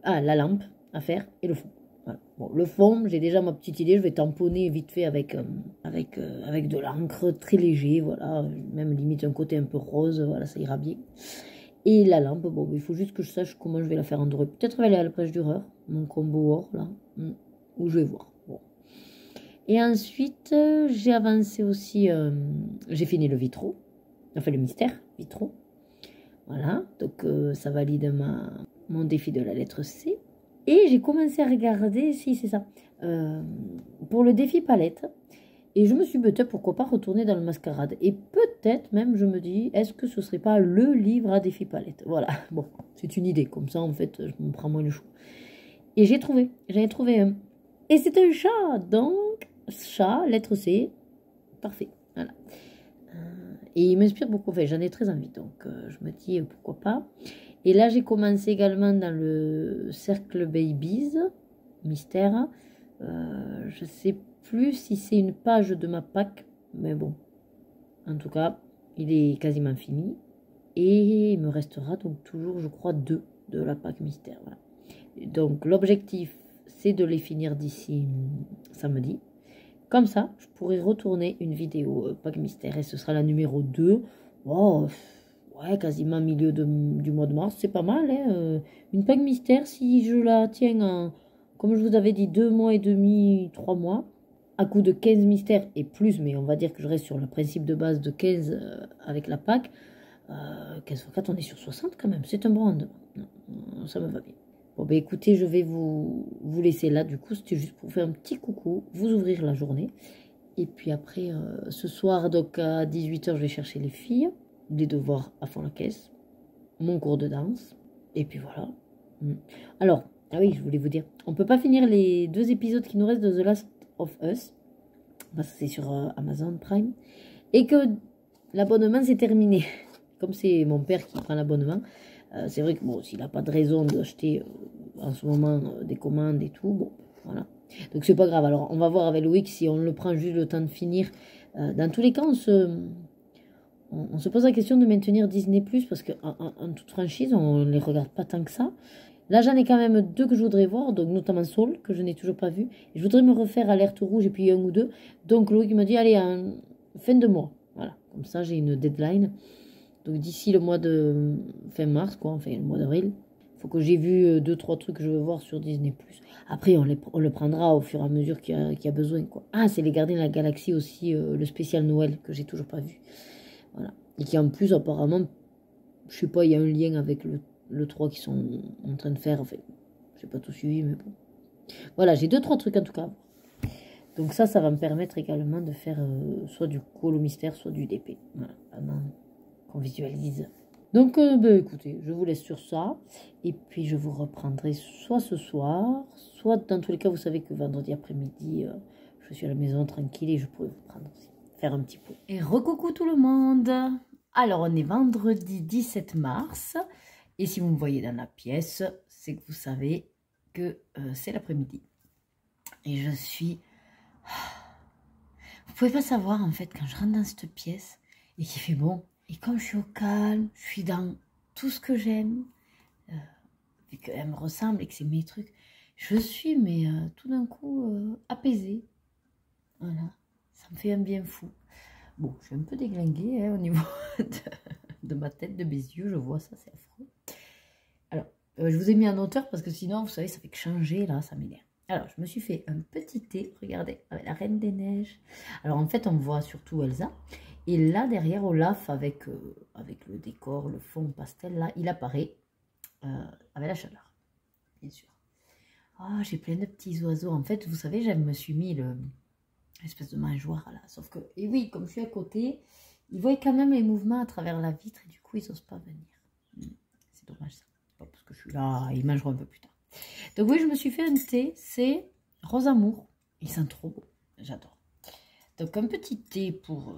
Speaker 1: la lampe à faire et le fond. Voilà. Bon, le fond, j'ai déjà ma petite idée. Je vais tamponner vite fait avec de l'encre très léger. Voilà, même limite un côté un peu rose. Voilà, ça ira bien. Et la lampe, bon, il faut juste que je sache comment je vais la faire en doré. Peut-être aller à la plage d'Ureur, mon combo or, là, où je vais voir. Bon. Et ensuite, j'ai avancé aussi, j'ai fini le vitro, enfin le mystère vitro. Voilà, donc ça valide mon défi de la lettre C. Et j'ai commencé à regarder, si c'est ça, pour le défi palette. Et je me suis dit, peut-être pourquoi pas retourner dans le mascarade. Et peut-être même, je me dis, est-ce que ce serait pas le livre à défi palette? Voilà, bon, c'est une idée. Comme ça, en fait, je me prends moins le chou. Et j'en ai trouvé un. Et c'est un chat, donc, chat, lettre C, parfait. Voilà. Et il m'inspire beaucoup, enfin, j'en ai très envie, donc je me dis, pourquoi pas. Et là, j'ai commencé également dans le Cercle Babies, mystère. Je sais plus si c'est une page de ma pack, mais bon, en tout cas, il est quasiment fini. Et il me restera donc toujours, je crois, 2 de la pack mystère. Voilà. Donc, l'objectif, c'est de les finir d'ici samedi. Comme ça, je pourrai retourner une vidéo pack mystère et ce sera la numéro 2. Oh, ouais, quasiment milieu du mois de mars, c'est pas mal. Hein, une pack mystère, si je la tiens en, comme je vous avais dit, 2 mois et demi, 3 mois, à coup de 15 mystères et plus, mais on va dire que je reste sur le principe de base de 15 avec la pack. 15 x 4, on est sur 60 quand même, c'est un bon rendement. Ça me va bien. Bon, ben écoutez, je vais vous laisser là. Du coup, c'était juste pour faire un petit coucou, vous ouvrir la journée. Et puis après, ce soir, donc à 18 h, je vais chercher les filles, les devoirs à fond la caisse, mon cours de danse. Et puis voilà. Alors, ah oui, je voulais vous dire, on peut pas finir les 2 épisodes qui nous restent de The Last of Us, parce que c'est sur Amazon Prime, et que l'abonnement s'est terminé. Comme c'est mon père qui prend l'abonnement, c'est vrai que bon, s'il n'a pas de raison d'acheter en ce moment des commandes et tout, bon, voilà. Donc c'est pas grave. Alors on va voir avec Loïc si on le prend juste le temps de finir. Dans tous les cas, on se pose la question de maintenir Disney+, parce qu'en toute franchise, on ne les regarde pas tant que ça. Là, j'en ai quand même 2 que je voudrais voir, donc notamment Soul, que je n'ai toujours pas vu. Et je voudrais me refaire Alerte Rouge et puis 1 ou 2. Donc Loïc m'a dit, allez, en fin de mois. Voilà, comme ça j'ai une deadline. Donc d'ici le mois de fin mars, quoi, enfin le mois d'avril, il faut que j'ai vu 2-3 trucs que je veux voir sur Disney+. Après, on le prendra au fur et à mesure qu'il y a besoin, quoi. Ah, c'est les Gardiens de la Galaxie aussi, le spécial Noël, que j'ai toujours pas vu. Voilà. Et qui en plus, apparemment, je sais pas, il y a un lien avec le 3 qu'ils sont en train de faire. Enfin, j'ai pas tout suivi, mais bon. Voilà, j'ai 2-3 trucs en tout cas. Donc ça va me permettre également de faire soit du call au mystère, soit du DP. Voilà, qu'on visualise. Donc, écoutez, je vous laisse sur ça. Et puis, je vous reprendrai soit ce soir, soit dans tous les cas, vous savez que vendredi après-midi, je suis à la maison tranquille et je pourrais vous prendre aussi, faire un petit pot. Et recoucou tout le monde. Alors, on est vendredi 17 mars. Et si vous me voyez dans la pièce, c'est que vous savez que c'est l'après-midi. Et je suis... Vous pouvez pas savoir, en fait, quand je rentre dans cette pièce et qu'il fait bon. Et comme je suis au calme, je suis dans tout ce que j'aime, et qu'elle me ressemble et que c'est mes trucs, je suis, mais tout d'un coup, apaisée. Voilà, ça me fait un bien fou. Bon, je suis un peu déglinguée hein, au niveau de ma tête, de mes yeux, je vois ça, c'est affreux. Alors, je vous ai mis en hauteur parce que sinon, vous savez, ça fait que changer, là, ça m'énerve. Alors, je me suis fait un petit thé, regardez, avec la Reine des Neiges. Alors, en fait, on voit surtout Elsa. Et là, derrière Olaf, avec le décor, le fond pastel, là, il apparaît avec la chaleur, bien sûr. Oh, j'ai plein de petits oiseaux. En fait, vous savez, je me suis mis l'espèce de mangeoire, là. Sauf que, et oui, comme je suis à côté, ils voient quand même les mouvements à travers la vitre, et du coup, ils n'osent pas venir. C'est dommage, ça. Pas parce que je suis là, ils mangeront un peu plus tard. Donc oui, je me suis fait un thé, c'est Rose Amour. Ils sont trop beaux, j'adore. Donc un petit thé pour...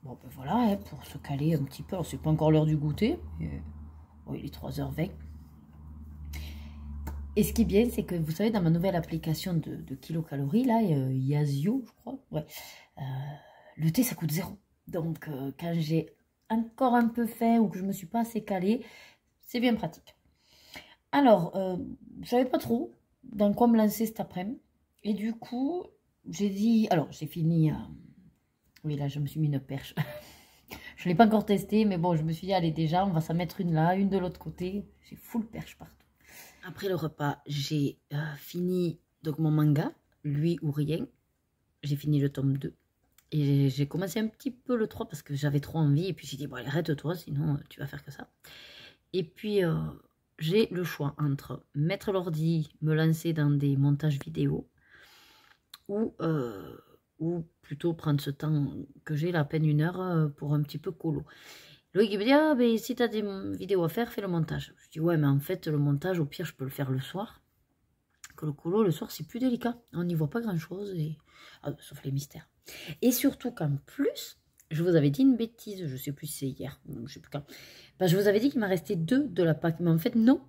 Speaker 1: Bon, ben voilà, hein, pour se caler un petit peu. Alors, c'est pas encore l'heure du goûter. Mais, bon, il est 3h20. Et ce qui est bien, c'est que vous savez, dans ma nouvelle application de kilocalories, là, Yazio, je crois, ouais, le thé, ça coûte 0. Donc, quand j'ai encore un peu faim ou que je me suis pas assez calée, c'est bien pratique. Alors, je savais pas trop. dans quoi me lancer cet après-midi. Et du coup, j'ai dit... Alors, j'ai fini... Oui, là, je me suis mis une perche. Je ne l'ai pas encore testé, mais bon, je me suis dit, allez, déjà, on va s'en mettre une là, une de l'autre côté. J'ai full perche partout. Après le repas, j'ai fini donc mon manga, Lui ou Rien. J'ai fini le tome 2. Et j'ai commencé un petit peu le 3 parce que j'avais trop envie. Et puis j'ai dit, bon, allez, arrête-toi, sinon tu vas faire que ça. Et puis, j'ai le choix entre mettre l'ordi, me lancer dans des montages vidéo ou plutôt prendre ce temps que j'ai, là, à peine 1 heure, pour un petit peu colo. Loïc il me dit, ah ben si tu as des vidéos à faire, fais le montage. Je dis, ouais, mais en fait, le montage, au pire, je peux le faire le soir. Que le colo, le soir, c'est plus délicat. On n'y voit pas grand-chose, sauf les mystères. Et surtout qu'en plus, je vous avais dit une bêtise, je sais plus si c'est hier, je sais plus quand. Ben, je vous avais dit qu'il m'a resté 2 de la Pâques, mais en fait, non.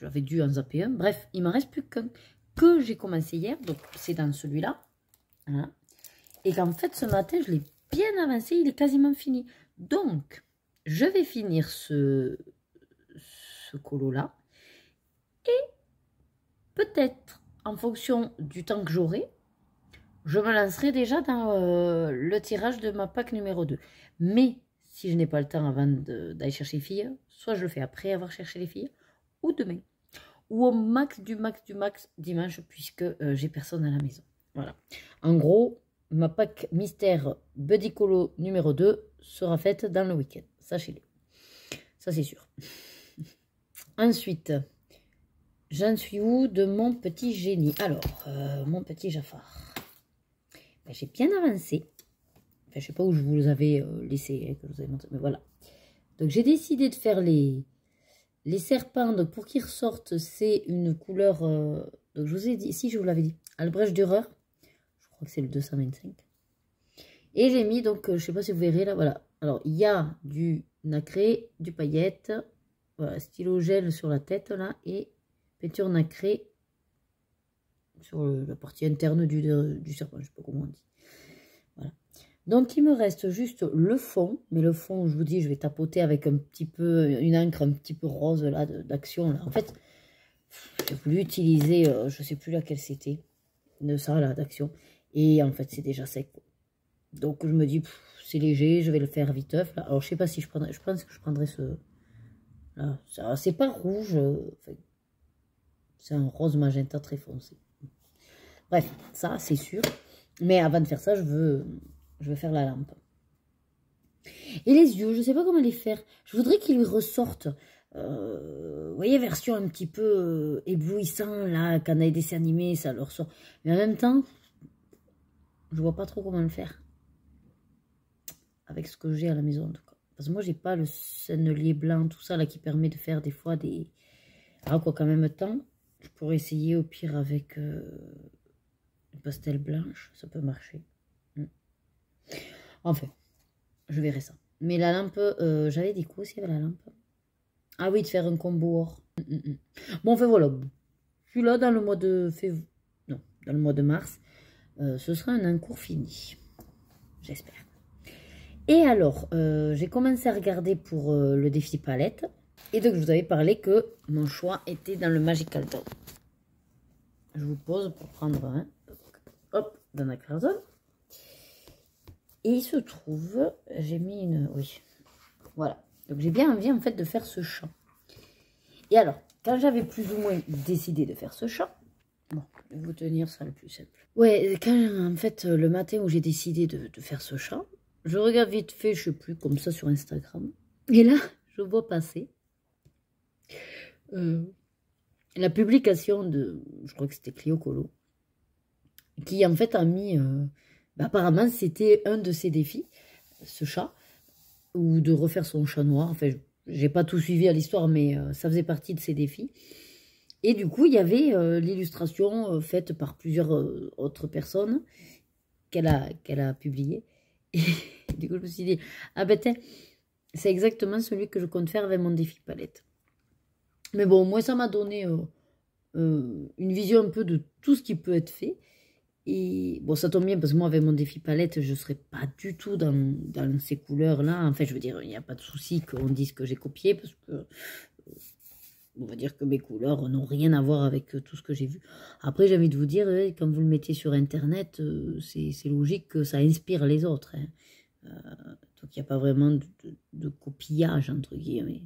Speaker 1: J'avais dû en zapper un. Bref, il m'en reste plus qu'un que j'ai commencé hier, donc c'est dans celui-là. Voilà. Et qu'en fait, ce matin, je l'ai bien avancé, il est quasiment fini. Donc, je vais finir ce colo-là. Et peut-être, en fonction du temps que j'aurai, je me lancerai déjà dans le tirage de ma Pâques numéro 2. Mais, si je n'ai pas le temps avant d'aller chercher les filles, soit je le fais après avoir cherché les filles, ou demain. Ou au max du max dimanche, puisque j'ai personne à la maison. Voilà. En gros, ma Pâques mystère Buddy Colo numéro 2 sera faite dans le week-end. Sachez-le. Ça, c'est sûr. Ensuite, j'en suis où de mon petit génie? Alors, mon petit Jafar. Ben, j'ai bien avancé. Enfin, je ne sais pas où je vous avais laissé, que je vous avais montré, mais voilà. Donc, j'ai décidé de faire les serpents. Donc, pour qu'ils ressortent, c'est une couleur... donc, je vous ai dit, si je vous l'avais dit, Albrecht Dürer. Je crois que c'est le 225. Et j'ai mis, donc, je ne sais pas si vous verrez là, voilà. Alors, il y a du nacré, du paillette, voilà, stylo gel sur la tête, là, et peinture nacrée sur la partie interne du serpent, je ne sais pas comment on dit. Voilà. Donc, il me reste juste le fond, mais le fond, je vous dis, je vais tapoter avec un petit peu, une encre un petit peu rose, là, d'action, là. En fait, j'ai voulu utiliser, je ne sais plus laquelle c'était, de ça, là, d'action. Et en fait, c'est déjà sec. Donc, je me dis, c'est léger, je vais le faire viteuf. Là. Alors, je sais pas si je prendrai, je pense que je prendrai ce... Là, c'est pas rouge, c'est un rose magenta très foncé. Bref, ça, c'est sûr. Mais avant de faire ça, je veux faire la lampe. Et les yeux, je sais pas comment les faire. Je voudrais qu'ils ressortent. Vous voyez, version un petit peu éblouissant, là, quand on a des dessins animés, ça leur sort. Mais en même temps, je vois pas trop comment le faire. Avec ce que j'ai à la maison, en tout cas. Parce que moi, j'ai pas le sennelier blanc, tout ça, là, qui permet de faire des fois des... Ah, quoi, quand même temps, je pourrais essayer au pire avec une pastel blanche, ça peut marcher. Enfin, je verrai ça. Mais la lampe, j'avais dit quoi aussi avec la lampe? Ah oui, de faire un combo or. Bon, enfin, voilà. Celui-là, dans le mois de février... Non, dans le mois de mars, ce sera un encours fini. J'espère. Et alors, j'ai commencé à regarder pour le défi palette. Et donc, je vous avais parlé que mon choix était dans le Magical Doll. Je vous pose pour prendre un. Hop, dans la Carson. Et il se trouve, j'ai mis une... Oui, voilà. Donc, j'ai bien envie, en fait, de faire ce chat. Et alors, quand j'avais plus ou moins décidé de faire ce chat... Bon, je vais vous tenir, ça le plus simple. Ouais, quand, en fait, le matin où j'ai décidé de faire ce chat... Je regarde vite fait, je sais plus, comme ça sur Instagram. Et là, je vois passer la publication de, je crois que c'était Clio Colo, qui en fait a mis, apparemment c'était un de ses défis, ce chat, ou de refaire son chat noir. Enfin, j'ai pas tout suivi à l'histoire, mais ça faisait partie de ses défis. Et du coup, il y avait l'illustration faite par plusieurs autres personnes qu'elle a publiée. Et du coup, je me suis dit, ah ben tiens, c'est exactement celui que je compte faire avec mon défi palette. Mais bon, moi, ça m'a donné une vision un peu de tout ce qui peut être fait. Et bon, ça tombe bien parce que moi, avec mon défi palette, je ne serais pas du tout dans ces couleurs-là. Enfin, je veux dire, il n'y a pas de souci qu'on dise que j'ai copié parce que on va dire que mes couleurs n'ont rien à voir avec tout ce que j'ai vu. Après, j'ai envie de vous dire, quand vous le mettez sur Internet, c'est logique que ça inspire les autres. Hein. Donc, il n'y a pas vraiment de copillage, entre guillemets.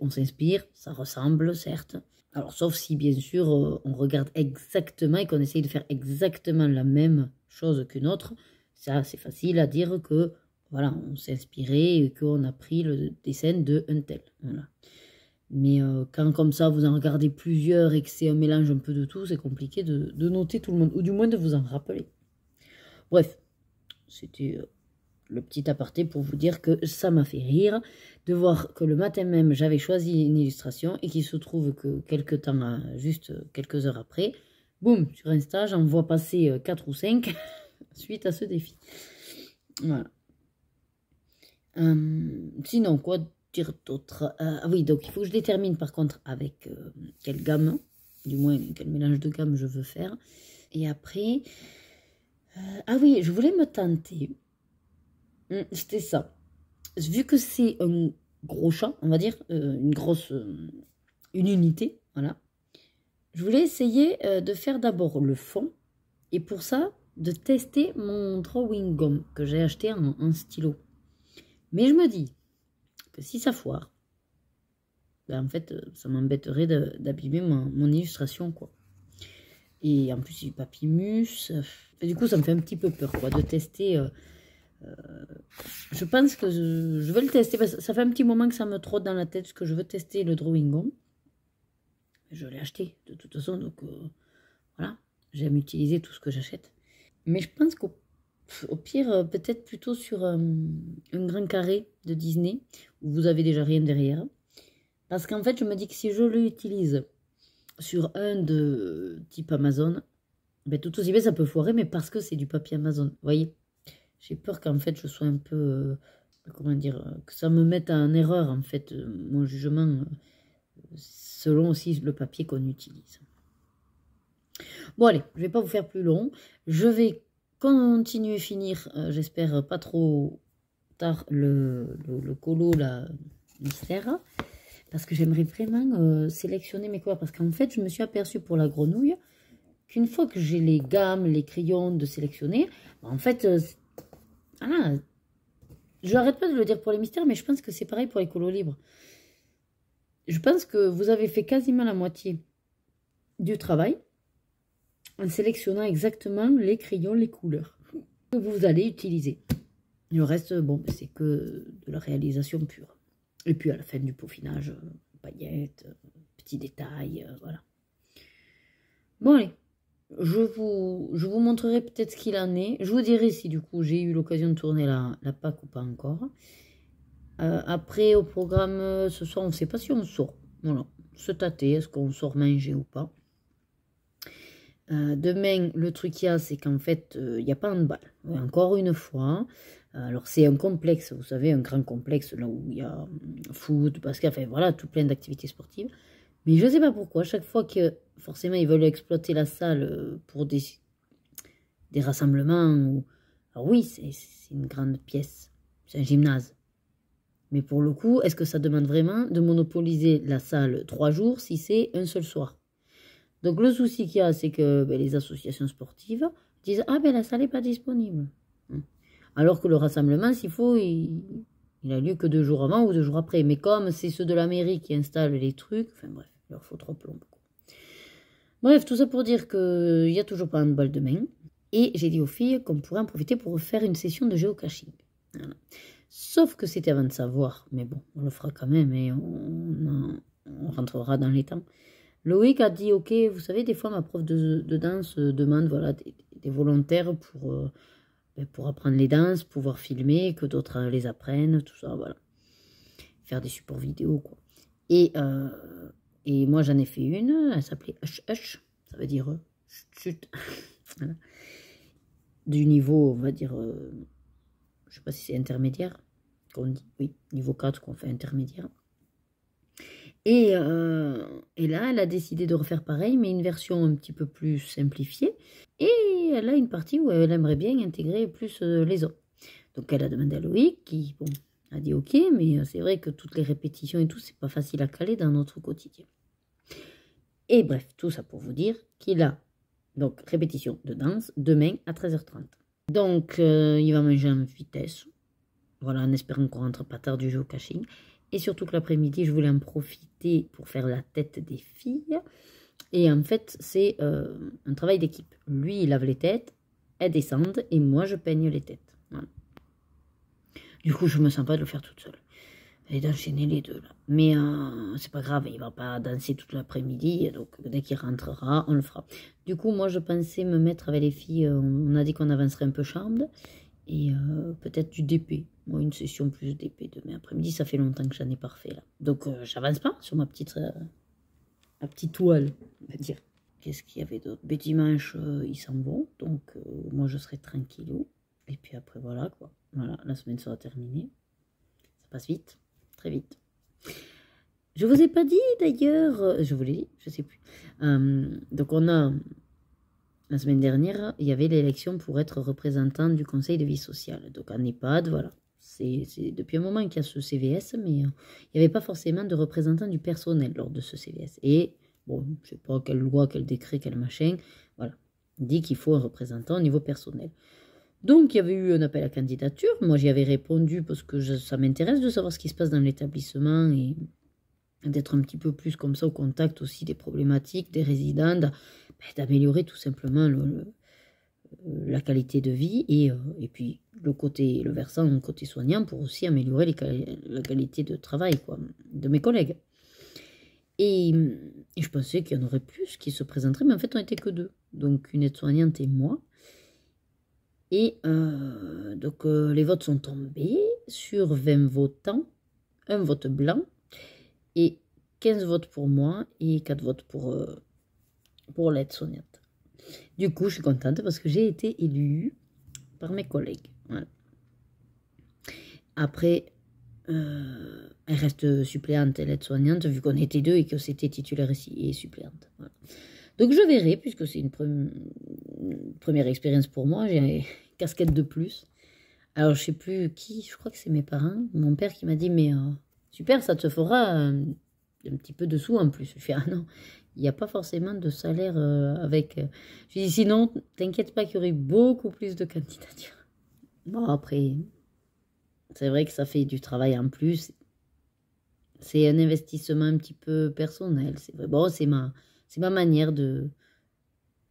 Speaker 1: On s'inspire, ça ressemble, certes. Alors, sauf si, bien sûr, on regarde exactement et qu'on essaye de faire exactement la même chose qu'une autre. Ça, c'est facile à dire que, voilà, on s'est inspiré et qu'on a pris le dessin de un tel. Voilà. Mais quand comme ça, vous en regardez plusieurs et que c'est un mélange un peu de tout, c'est compliqué de noter tout le monde, ou du moins de vous en rappeler. Bref, c'était le petit aparté pour vous dire que ça m'a fait rire de voir que le matin même, j'avais choisi une illustration et qu'il se trouve que quelques temps, juste quelques heures après, boum, sur Insta, j'en vois passer 4 ou 5 suite à ce défi. Voilà. Sinon, quoi dire d'autre? Ah oui, donc il faut que je détermine par contre avec quelle gamme, du moins quel mélange de gamme je veux faire. Et après, ah oui, je voulais me tenter. C'était ça. Vu que c'est un gros champ, on va dire, une unité, voilà. Je voulais essayer de faire d'abord le fond. Et pour ça, de tester mon drawing gum que j'ai acheté en stylo. Mais je me dis que si ça foire, ben en fait, ça m'embêterait d'abîmer mon illustration, quoi. Et en plus, c'est du papier-mousse. Du coup, ça me fait un petit peu peur, quoi, de tester. Je pense que je vais le tester, parce que ça fait un petit moment que ça me trotte dans la tête, que je veux tester le drawing gum. Je l'ai acheté, de toute façon, donc voilà. J'aime utiliser tout ce que j'achète. Mais je pense qu'au pire, peut-être plutôt sur un grand carré de Disney, où vous avez déjà rien derrière. Parce qu'en fait, je me dis que si je l'utilise sur un de type Amazon, ben tout aussi bien ça peut foirer, mais parce que c'est du papier Amazon. Vous voyez, j'ai peur qu'en fait je sois un peu, comment dire, que ça me mette en erreur, en fait, mon jugement, selon aussi le papier qu'on utilise. Bon allez, je ne vais pas vous faire plus long. Je vais continuer, finir, j'espère pas trop tard, le colo, la mystère. Parce que j'aimerais vraiment sélectionner mes couleurs. Parce qu'en fait, je me suis aperçue pour la grenouille qu'une fois que j'ai les gammes, les crayons de sélectionner, en fait, voilà, je n'arrête pas de le dire pour les mystères, mais je pense que c'est pareil pour les colos libres. Je pense que vous avez fait quasiment la moitié du travail en sélectionnant exactement les crayons, les couleurs que vous allez utiliser. Le reste, bon, c'est que de la réalisation pure. Et puis à la fin du peaufinage, paillettes, petits détails, voilà. Bon allez, je vous montrerai peut-être ce qu'il en est. Je vous dirai si du coup j'ai eu l'occasion de tourner la Pâque ou pas encore. Après au programme, ce soir on ne sait pas si on sort. Voilà, se tâter, est-ce qu'on sort manger ou pas. Demain, le truc qu'il y a, c'est qu'en fait, il n'y a pas de handball. Encore une fois. Alors, c'est un complexe, vous savez, un grand complexe, là où il y a foot, basket, enfin voilà, tout plein d'activités sportives. Mais je ne sais pas pourquoi, chaque fois que, forcément, ils veulent exploiter la salle pour des rassemblements. Alors oui, c'est une grande pièce, c'est un gymnase. Mais pour le coup, est-ce que ça demande vraiment de monopoliser la salle 3 jours si c'est un seul soir? Donc le souci qu'il y a, c'est que les associations sportives disent « Ah ben la salle n'est pas disponible ». Alors que le rassemblement, s'il faut, il a lieu que 2 jours avant ou 2 jours après. Mais comme c'est ceux de la mairie qui installent les trucs, enfin bref, il leur faut trop plomb. Bref, tout ça pour dire qu'il n'y a toujours pas un handball demain. Et j'ai dit aux filles qu'on pourrait en profiter pour faire une session de géocaching. Voilà. Sauf que c'était avant de savoir, mais bon, on le fera quand même et on rentrera dans les temps. Loïc a dit, ok, vous savez, des fois ma prof de danse demande voilà, des volontaires pour apprendre les danses, pouvoir filmer, que d'autres les apprennent, tout ça, voilà. Faire des supports vidéo, quoi. Et moi, j'en ai fait une, elle s'appelait Hush Hush, ça veut dire chut. Voilà. Du niveau, on va dire, je sais pas si c'est intermédiaire, qu'on dit, oui, niveau 4 qu'on fait intermédiaire. Et là, elle a décidé de refaire pareil, mais une version un petit peu plus simplifiée. Et elle a une partie où elle aimerait bien intégrer plus les hommes. Donc elle a demandé à Loïc, qui bon, a dit ok, mais c'est vrai que toutes les répétitions et tout, c'est pas facile à caler dans notre quotidien. Et bref, tout ça pour vous dire qu'il a donc répétition de danse demain à 13h30. Donc, il va manger en vitesse. Voilà, en espérant qu'on rentre pas tard du jeu au caching. Et surtout que l'après-midi, je voulais en profiter pour faire la tête des filles. Et en fait, c'est un travail d'équipe. Lui, il lave les têtes, elles descendent, et moi, je peigne les têtes. Voilà. Du coup, je me sens pas de le faire toute seule. Et d'enchaîner les deux, là. Mais c'est pas grave, il va pas danser toute l'après-midi, donc dès qu'il rentrera, on le fera. Du coup, moi, je pensais me mettre avec les filles, on a dit qu'on avancerait un peu chambre, et peut-être du DP. Moi, une session plus DP demain après-midi, ça fait longtemps que j'en ai pas refait, là. Donc, j'avance pas sur ma petite toile, on va dire. Qu'est-ce qu'il y avait d'autre? Ben, dimanche, ils s'en vont, donc moi, je serai tranquillou. Et puis après, voilà, quoi. Voilà, la semaine sera terminée. Ça passe vite. Très vite. Je vous ai pas dit d'ailleurs, je vous l'ai dit, je sais plus. Donc on a, la semaine dernière, il y avait l'élection pour être représentant du conseil de vie sociale. Donc en EHPAD, voilà. C'est depuis un moment qu'il y a ce CVS, mais il n'y avait pas forcément de représentant du personnel lors de ce CVS. Et bon, je sais pas quelle loi, quel décret, quel machin, voilà. Il dit qu'il faut un représentant au niveau personnel. Donc, il y avait eu un appel à candidature. Moi, j'y avais répondu parce que ça m'intéresse de savoir ce qui se passe dans l'établissement et d'être un petit peu plus comme ça au contact aussi des problématiques, des résidents, d'améliorer tout simplement la qualité de vie et puis le versant côté soignant pour aussi améliorer la qualité de travail quoi, de mes collègues. Et je pensais qu'il y en aurait plus qui se présenteraient, mais en fait, on n'était que deux. Donc, une aide-soignante et moi. Et donc les votes sont tombés sur 20 votants, un vote blanc et 15 votes pour moi et 4 votes pour l'aide-soignante. Du coup, je suis contente parce que j'ai été élue par mes collègues. Voilà. Après, elle reste suppléante, l'aide-soignante, vu qu'on était deux et que c'était titulaire et suppléante. Voilà. Donc je verrai, puisque c'est une première expérience pour moi, j'ai une casquette de plus. Alors je sais plus qui, je crois que c'est mes parents, mon père qui m'a dit, mais super, ça te fera un petit peu de sous en plus. Je fais, ah non, il n'y a pas forcément de salaire avec... Je dis, sinon, t'inquiète pas qu'il y aurait beaucoup plus de candidatures. Bon, après, c'est vrai que ça fait du travail en plus. C'est un investissement un petit peu personnel. C'est vrai. Bon, c'est ma manière de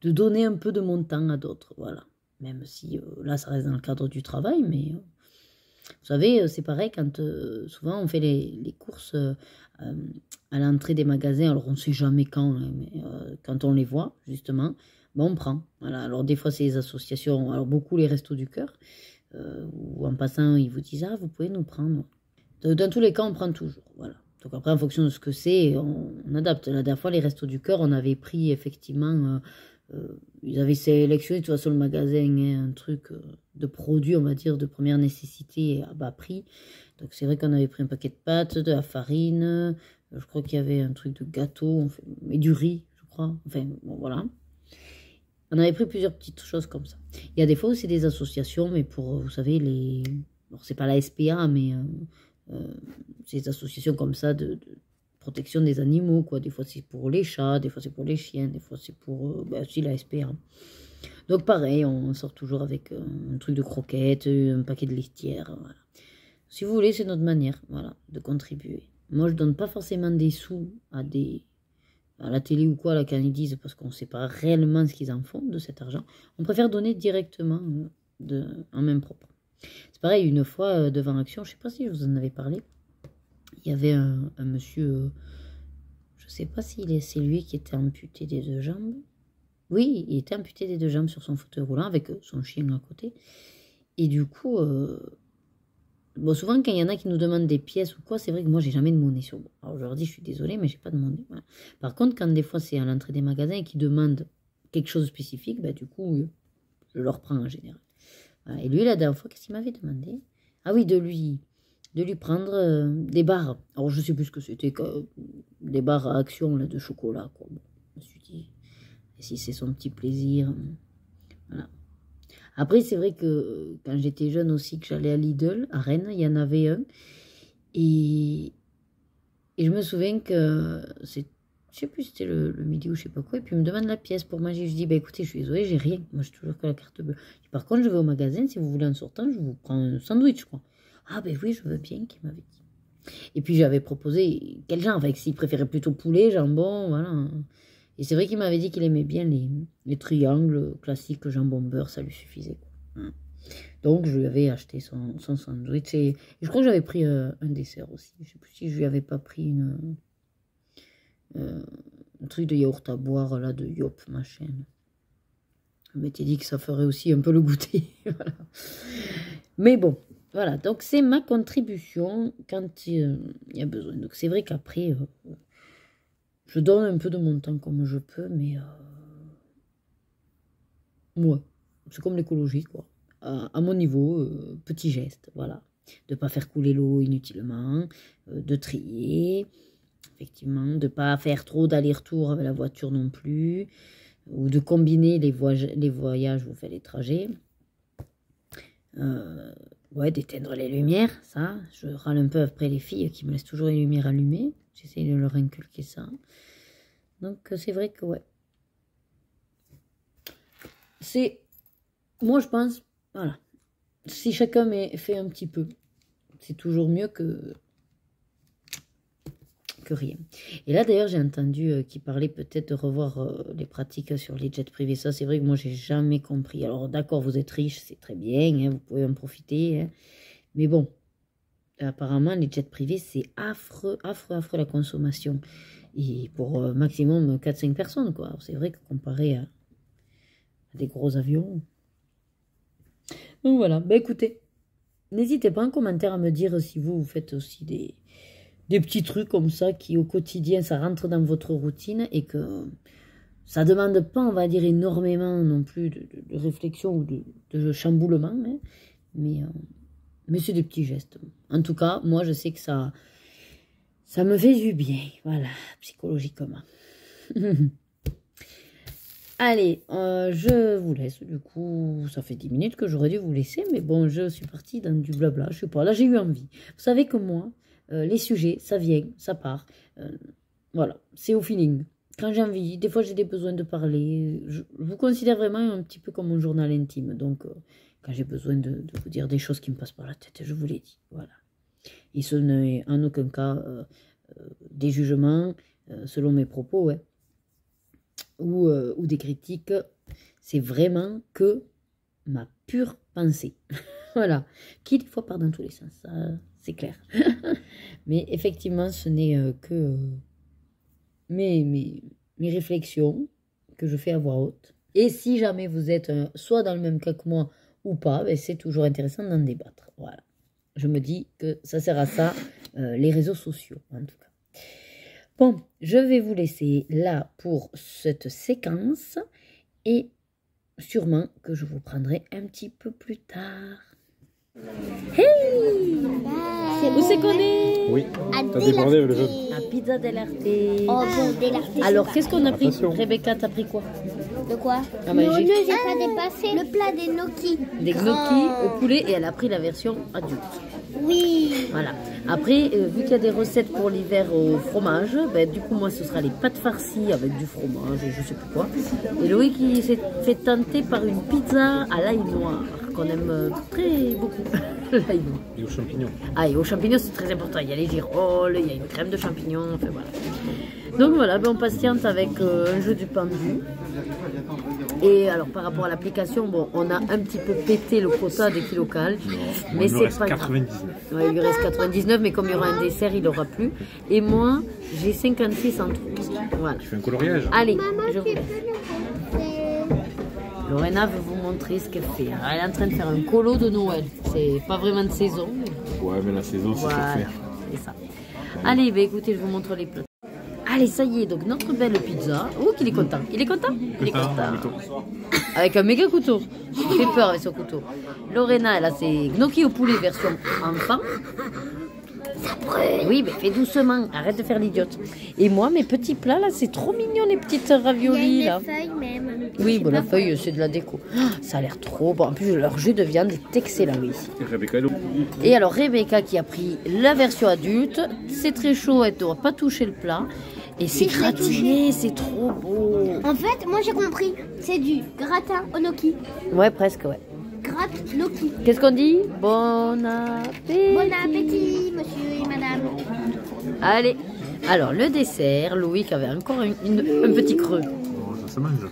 Speaker 1: donner un peu de mon temps à d'autres, voilà. Même si là, ça reste dans le cadre du travail, mais vous savez, c'est pareil quand souvent on fait les courses à l'entrée des magasins, alors on ne sait jamais quand, hein, mais quand on les voit, justement, ben on prend. Voilà. Alors des fois, c'est les associations, alors beaucoup les Restos du Cœur, où en passant, ils vous disent « Ah, vous pouvez nous prendre ». Dans tous les cas, on prend toujours, voilà. Donc après, en fonction de ce que c'est, on adapte. La dernière fois, les Restos du Cœur, on avait pris effectivement... ils avaient sélectionné de toute façon le magasin, hein, un truc de produits, on va dire, de première nécessité à bas prix. Donc c'est vrai qu'on avait pris un paquet de pâtes, de la farine, je crois qu'il y avait un truc de gâteau, et du riz, je crois. Enfin, bon, voilà. On avait pris plusieurs petites choses comme ça. Il y a des fois aussi des associations, mais pour, vous savez, bon, c'est pas la SPA, mais c'est des associations comme ça de protection des animaux, quoi. Des fois, c'est pour les chats, des fois, c'est pour les chiens, des fois, c'est pour aussi la SPA. Donc, pareil, on sort toujours avec un truc de croquettes, un paquet de litières, voilà. Si vous voulez, c'est notre manière, voilà, de contribuer. Moi, je donne pas forcément des sous à la télé ou quoi, là, quand ils disent, parce qu'on ne sait pas réellement ce qu'ils en font de cet argent. On préfère donner directement en main propre. C'est pareil, une fois, devant Action, je ne sais pas si je vous en avais parlé, il y avait un monsieur, je ne sais pas si c'est lui qui était amputé des deux jambes. Oui, il était amputé des deux jambes sur son fauteuil roulant avec son chien à côté. Et du coup, bon, souvent quand il y en a qui nous demandent des pièces ou quoi, c'est vrai que moi j'ai jamais de monnaie sur moi. Alors je leur dis, je suis désolée, mais j'ai pas de monnaie. Voilà. Par contre, quand des fois c'est à l'entrée des magasins et qu'ils demandent quelque chose de spécifique, bah, du coup, je leur prends en général. Voilà. Et lui, la dernière fois, qu'est-ce qu'il m'avait demandé? Ah oui, de lui prendre des barres. Alors, je sais plus ce que c'était, des barres à Action là, de chocolat, quoi. Bon, je me suis dit, si c'est son petit plaisir, voilà. Après, c'est vrai que quand j'étais jeune aussi, que j'allais à Lidl, à Rennes, il y en avait un. Et je me souviens que Je sais plus si c'était le midi ou je sais pas quoi. Et puis il me demande la pièce pour manger. Je dis, bah écoutez, je suis désolée, j'ai rien. Moi, j'ai toujours que la carte bleue. Par contre, je vais au magasin. Si vous voulez en sortant, je vous prends un sandwich, quoi. Ah ben oui, je veux bien, qu'il m'avait dit. Et puis j'avais proposé quel genre, enfin, s'il préférait plutôt poulet, jambon, voilà. Et c'est vrai qu'il m'avait dit qu'il aimait bien les triangles classiques jambon beurre, ça lui suffisait, quoi. Donc je lui avais acheté son sandwich et je crois que j'avais pris un dessert aussi. Je sais plus si je lui avais pas pris un truc de yaourt à boire là de Yop machin. Je m'étais dit que ça ferait aussi un peu le goûter. Voilà. Mais bon, voilà, donc c'est ma contribution quand il y a besoin. Donc c'est vrai qu'après, je donne un peu de mon temps comme je peux, mais ouais, c'est comme l'écologie, quoi. À mon niveau, petit geste, voilà. De ne pas faire couler l'eau inutilement, de trier, effectivement, de ne pas faire trop d'aller-retour avec la voiture non plus, ou de combiner les voyages ou les trajets. Ouais, d'éteindre les lumières, ça. Je râle un peu après les filles qui me laissent toujours les lumières allumées. J'essaie de leur inculquer ça. Donc, c'est vrai que, ouais. C'est... Moi, je pense, voilà. Si chacun fait un petit peu, c'est toujours mieux que rien. Et là, d'ailleurs, j'ai entendu qu'il parlait peut-être de revoir les pratiques sur les jets privés. Ça, c'est vrai que moi, j'ai jamais compris. Alors, d'accord, vous êtes riche, c'est très bien, hein, vous pouvez en profiter. Hein. Mais bon, apparemment, les jets privés, c'est affreux, affreux, affreux la consommation. Et pour maximum 4-5 personnes, quoi. C'est vrai que comparé à des gros avions... Donc voilà, bah écoutez, n'hésitez pas en commentaire à me dire si vous faites aussi des petits trucs comme ça qui au quotidien, ça rentre dans votre routine et que ça demande pas, on va dire, énormément non plus de réflexion ou de chamboulement, hein, mais c'est des petits gestes. En tout cas, moi je sais que ça me fait du bien, voilà, psychologiquement. Allez, je vous laisse, du coup, ça fait 10 minutes que j'aurais dû vous laisser, mais bon, je suis partie dans du blabla, je sais pas, là j'ai eu envie. Vous savez que moi, les sujets, ça vient, ça part, voilà, c'est au feeling. Quand j'ai envie, des fois j'ai des besoins de parler, je vous considère vraiment un petit peu comme un journal intime, donc quand j'ai besoin de vous dire des choses qui me passent par la tête, je vous l'ai dit, voilà. Et ce n'est en aucun cas des jugements, selon mes propos, ouais. Ou des critiques, c'est vraiment que ma pure pensée. Voilà, qui des fois part dans tous les sens, ça c'est clair. Mais effectivement, ce n'est que mes réflexions que je fais à voix haute. Et si jamais vous êtes soit dans le même cas que moi ou pas, ben c'est toujours intéressant d'en débattre. Voilà, je me dis que ça sert à ça, les réseaux sociaux en tout cas. Bon, je vais vous laisser là pour cette séquence et sûrement que je vous prendrai un petit peu plus tard. Hey! Où c'est qu'on est?
Speaker 2: Oui, t'as débordé le jeu.
Speaker 1: À Pizza dell'Arte.
Speaker 3: Oh bon, dell'Arte.
Speaker 1: Alors, qu'est-ce qu'on a pris?
Speaker 2: Attention.
Speaker 1: Rebecca, t'as pris quoi?
Speaker 3: De quoi?
Speaker 1: Ah, bah,
Speaker 3: Non,
Speaker 1: j'ai-
Speaker 3: j'ai pas dépassé. Le plat des gnocchis.
Speaker 1: Des gnocchis au poulet et elle a pris la version adulte.
Speaker 3: Oui.
Speaker 1: Voilà. Après, vu qu'il y a des recettes pour l'hiver au fromage, ben, du coup, moi, ce sera les pâtes farcies avec du fromage et je sais plus quoi. Et Loïc, il s'est fait tenter par une pizza à l'ail noir, qu'on aime très beaucoup. L'ail noir.
Speaker 2: Et aux champignons.
Speaker 1: Ah, et aux champignons, c'est très important. Il y a les girolles, il y a une crème de champignons, enfin voilà. Donc voilà, ben, on patiente avec un jeu du pendu. Et alors, par rapport à l'application, bon, on a un petit peu pété le quota des kilocales. Mais
Speaker 2: il me
Speaker 1: c'est
Speaker 2: reste
Speaker 1: pas grave.
Speaker 2: 99.
Speaker 1: Ouais, il lui reste 99, mais comme il y aura un dessert, il n'aura plus. Et moi, j'ai 56 en tout. Voilà.
Speaker 2: Tu fais un coloriage.
Speaker 1: Allez, je vous laisse. Lorena veut vous montrer ce qu'elle fait. Alors, elle est en train de faire un colo de Noël. C'est pas vraiment de saison. Mais...
Speaker 2: Ouais, mais la saison, c'est
Speaker 1: voilà,
Speaker 2: pour faire.
Speaker 1: c'est ça. Allez, bah, écoutez, je vous montre les plats. Allez, ça y est, donc notre belle pizza. Oh, qu'il est content. Il est content? Il est content. Avec un méga couteau. Il fait peur avec son couteau. Lorena, elle a ses gnocchis au poulet version enfant. Oui, mais fais doucement. Arrête de faire l'idiote. Et moi, mes petits plats, là, c'est trop mignon, les petites raviolis, là.
Speaker 3: Feuilles même.
Speaker 1: Oui, bon, la feuille, c'est de la déco. Ah, ça a l'air trop bon. En plus, leur jus de viande est excellent ici.
Speaker 2: Rebecca, elle...
Speaker 1: Et alors, Rebecca qui a pris la version adulte. C'est très chaud, elle ne doit pas toucher le plat. Et c'est gratiné, c'est trop beau.
Speaker 3: En fait, moi j'ai compris, c'est du gratin au gnocchi.
Speaker 1: Ouais, presque, ouais.
Speaker 3: Gratte gnocchi.
Speaker 1: Qu'est-ce qu'on dit? Bon appétit.
Speaker 3: Bon appétit, monsieur et madame.
Speaker 1: Allez. Alors, le dessert, Loïc avait encore un petit creux.
Speaker 2: Oh, ça se mange.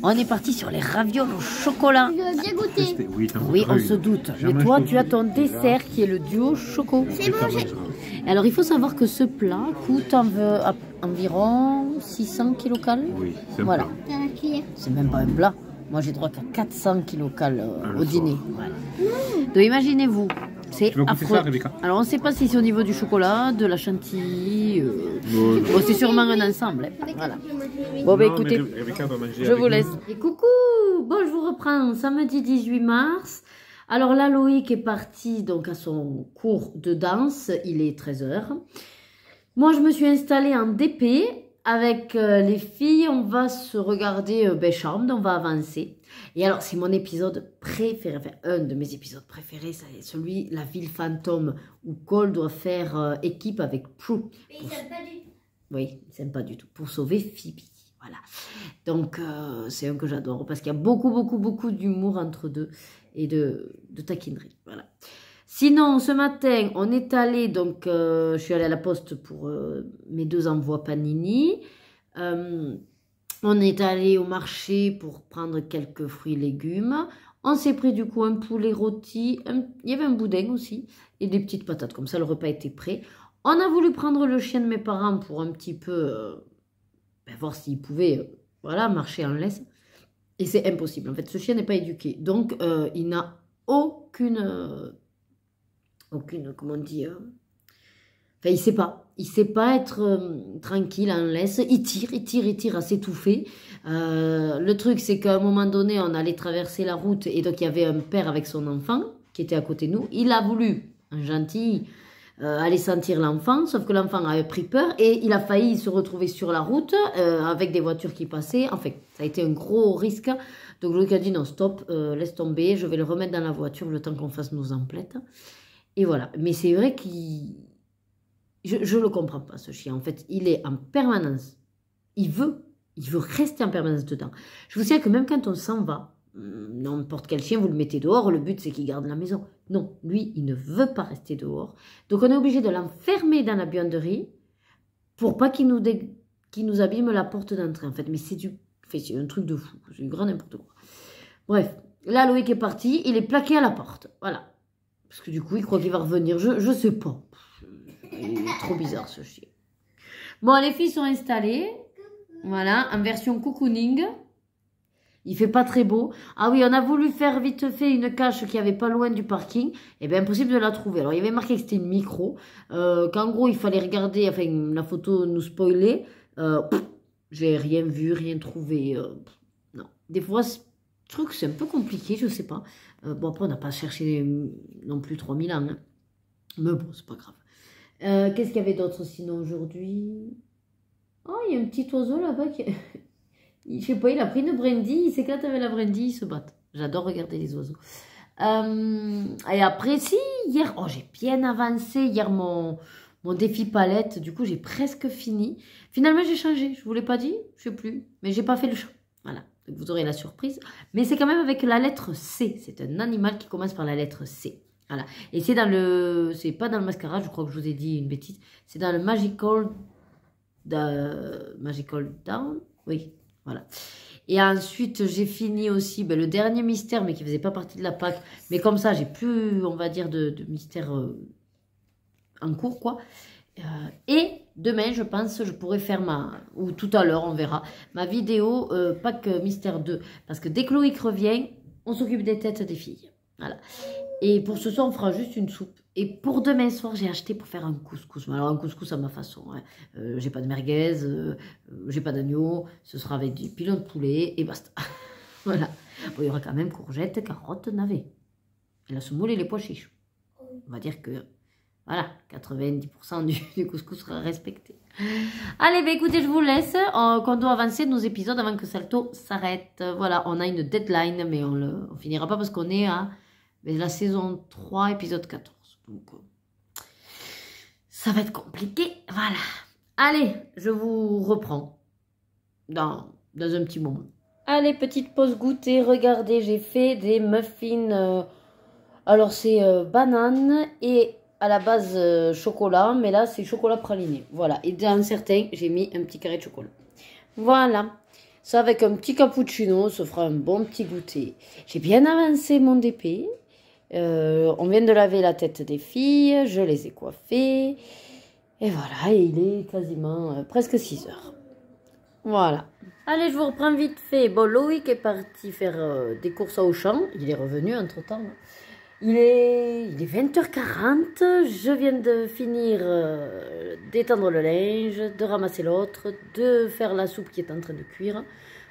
Speaker 1: On est parti sur les ravioles au chocolat.
Speaker 3: Je veux bien goûter.
Speaker 1: Oui, on se doute. Mais toi, tu as ton dessert qui est le duo choco.
Speaker 3: C'est bon, j'ai...
Speaker 1: Alors, il faut savoir que ce plat coûte environ 600 kilocalories.
Speaker 2: Oui, c'est
Speaker 1: Voilà.
Speaker 3: T'as la cuillère.
Speaker 1: C'est même pas un plat. Moi, j'ai droit qu'à 400 kilocalories
Speaker 2: le
Speaker 1: au
Speaker 2: soir.
Speaker 1: dîner. Voilà. Donc, imaginez-vous. C'est
Speaker 2: Tu vas goûter
Speaker 1: affreux.
Speaker 2: ça, Rebecca?
Speaker 1: Alors, on ne sait pas si c'est au niveau du chocolat, de la chantilly. Bon, c'est sûrement un ensemble. Hein. Voilà. Bon, bah écoutez,
Speaker 2: Rebecca doit manger
Speaker 1: je
Speaker 2: avec
Speaker 1: vous laisse.
Speaker 2: nous.
Speaker 1: Et coucou. Bon, je vous reprends samedi 18 mars. Alors là, Loïc est parti donc à son cours de danse. Il est 13 h. Moi, je me suis installée en DP. Avec les filles, on va se regarder Charmed, on va avancer. Et alors, c'est mon épisode préféré, enfin, un de mes épisodes préférés, ça est celui, la ville fantôme, où Cole doit faire équipe avec Prue.
Speaker 3: Mais il s'aime pas du tout.
Speaker 1: Oui, il s'aime pas du tout, pour sauver Phoebe. Voilà. Donc, c'est un que j'adore, parce qu'il y a beaucoup d'humour entre deux, et de taquinerie, voilà. Sinon, ce matin, on est allé, donc je suis allée à la poste pour mes 2 envois Panini. On est allé au marché pour prendre quelques fruits et légumes. On s'est pris du coup un poulet rôti, il y avait un boudin aussi, et des petites patates, comme ça le repas était prêt. On a voulu prendre le chien de mes parents pour un petit peu voir s'il pouvait voilà, marcher en laisse. Et c'est impossible, en fait, ce chien n'est pas éduqué. Donc, il n'a aucune, comment on dit, enfin, il sait pas être tranquille en laisse, il tire à s'étouffer. Le truc, c'est qu'à un moment donné, on allait traverser la route, et donc il y avait un père avec son enfant, qui était à côté de nous, il a voulu, un gentil, aller sentir l'enfant, sauf que l'enfant avait pris peur, et il a failli se retrouver sur la route, avec des voitures qui passaient, enfin, ça a été un gros risque, donc Loïc a dit non, stop, laisse tomber, je vais le remettre dans la voiture, le temps qu'on fasse nos emplettes. Et voilà, mais c'est vrai qu'il... Je le comprends pas, ce chien. En fait, il est en permanence. Il veut rester en permanence dedans. Je vous signale que même quand on s'en va, n'importe quel chien, vous le mettez dehors, le but c'est qu'il garde la maison. Non, lui, il ne veut pas rester dehors. Donc on est obligé de l'enfermer dans la buanderie pour pas qu'il nous abîme la porte d'entrée, en fait. Mais c'est un truc de fou, c'est du grand n'importe quoi. Bref, là, Loïc est parti, il est plaqué à la porte. Voilà. Parce que du coup, il croit qu'il va revenir. Je sais pas. Il est trop bizarre, ce chien. Bon, les filles sont installées. Voilà, en version cocooning. Il fait pas très beau. Ah oui, on a voulu faire vite fait une cache qui avait pas loin du parking. Et bien, impossible de la trouver. Alors, il y avait marqué que c'était une micro. Qu'en gros, il fallait regarder, enfin, la photo nous spoilait. J'ai rien vu, rien trouvé. Non. Des fois, je trouve que c'est un peu compliqué, je sais pas. Bon, après, on n'a pas cherché non plus 3000 ans. Hein. Mais bon, c'est pas grave. Qu'est-ce qu'il y avait d'autre sinon aujourd'hui? Oh, il y a un petit oiseau là-bas qui... Je sais pas, il a pris une brindille, il s'éclate avec la brindille, ils se battent. J'adore regarder les oiseaux. Et après, si, hier, oh, j'ai bien avancé. Hier, mon défi palette, du coup, j'ai presque fini. Finalement, j'ai changé. Je vous l'ai pas dit, je sais plus. Mais j'ai pas fait le chant. Voilà. Donc, vous aurez la surprise. Mais c'est quand même avec la lettre C. C'est un animal qui commence par la lettre C. Voilà. Et c'est dans le... C'est pas dans le mascara, je crois que je vous ai dit une bêtise. C'est dans le Magical Down. Oui, voilà. Et ensuite, j'ai fini aussi le dernier mystère, mais qui faisait pas partie de la Pâque. Mais comme ça, j'ai plus, on va dire, de mystère en cours, quoi. Et demain, je pense, je pourrais faire ou tout à l'heure, on verra, ma vidéo Pâques Mystère 2. Parce que dès que Loïc revient, on s'occupe des têtes des filles. Voilà. Et pour ce soir, on fera juste une soupe. Et pour demain soir, j'ai acheté pour faire un couscous. Alors, un couscous à ma façon. Hein. J'ai pas de merguez, j'ai pas d'agneau. Ce sera avec du pilon de poulet et basta. Voilà. Bon, il y aura quand même courgettes, carottes, navets. Et la semoule et les pois chiches. On va dire que, voilà, 90% du couscous sera respecté. Allez, écoutez, je vous laisse. Qu'on doit avancer nos épisodes avant que Salto s'arrête. Voilà, on a une deadline, mais on finira pas parce qu'on est à... Mais la saison 3, épisode 14. Donc, ça va être compliqué. Voilà. Allez, je vous reprends dans un petit moment. Allez, petite pause goûter. Regardez, j'ai fait des muffins. Alors, c'est banane et à la base chocolat. Mais là, c'est chocolat praliné. Voilà. Et dans certains, j'ai mis un petit carré de chocolat. Voilà. Ça, avec un petit cappuccino, ça fera un bon petit goûter. J'ai bien avancé mon DP. On vient de laver la tête des filles. Je les ai coiffées. Et voilà, et il est quasiment presque 6 heures. Voilà. Allez, je vous reprends vite fait. Bon, Loïc est parti faire des courses à Auchan. Il est revenu entre-temps. Il est 20h40. Je viens de finir d'étendre le linge, de ramasser l'autre, de faire la soupe qui est en train de cuire.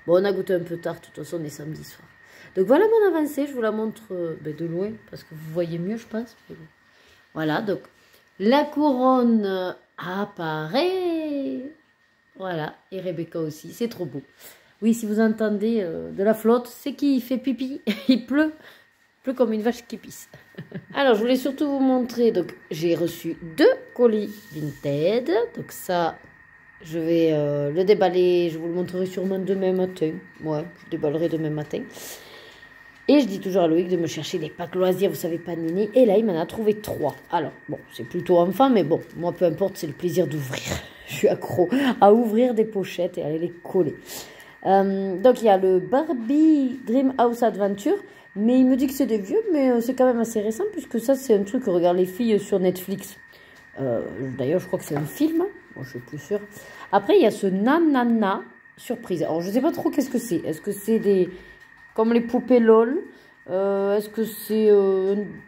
Speaker 1: Bon, on a goûté un peu tard, de toute façon, on est samedi soir. Donc voilà mon avancée. Je vous la montre de loin, parce que vous voyez mieux, je pense. Voilà, donc la couronne apparaît. Voilà, et Rebecca aussi, c'est trop beau. Oui, si vous entendez de la flotte, c'est qu'il fait pipi, il pleut comme une vache qui pisse. Alors, je voulais surtout vous montrer, donc j'ai reçu 2 colis Vinted. Donc ça, je vais le déballer, je vous le montrerai sûrement demain matin. Ouais, je déballerai demain matin. Et je dis toujours à Loïc de me chercher des packs loisirs, vous savez, Panini. Et là, il m'en a trouvé 3. Alors, bon, c'est plutôt enfant, mais bon, moi, peu importe, c'est le plaisir d'ouvrir. Je suis accro à ouvrir des pochettes et à les coller. Donc, il y a le Barbie Dream House Adventure. Mais il me dit que c'est des vieux, mais c'est quand même assez récent, puisque ça, c'est un truc que regardent les filles sur Netflix. D'ailleurs, je crois que c'est un film. Bon, je suis plus sûre. Après, il y a ce Nanana Surprise. Alors, je ne sais pas trop qu'est-ce que c'est. Est-ce que c'est des... comme les poupées LOL? Est-ce que c'est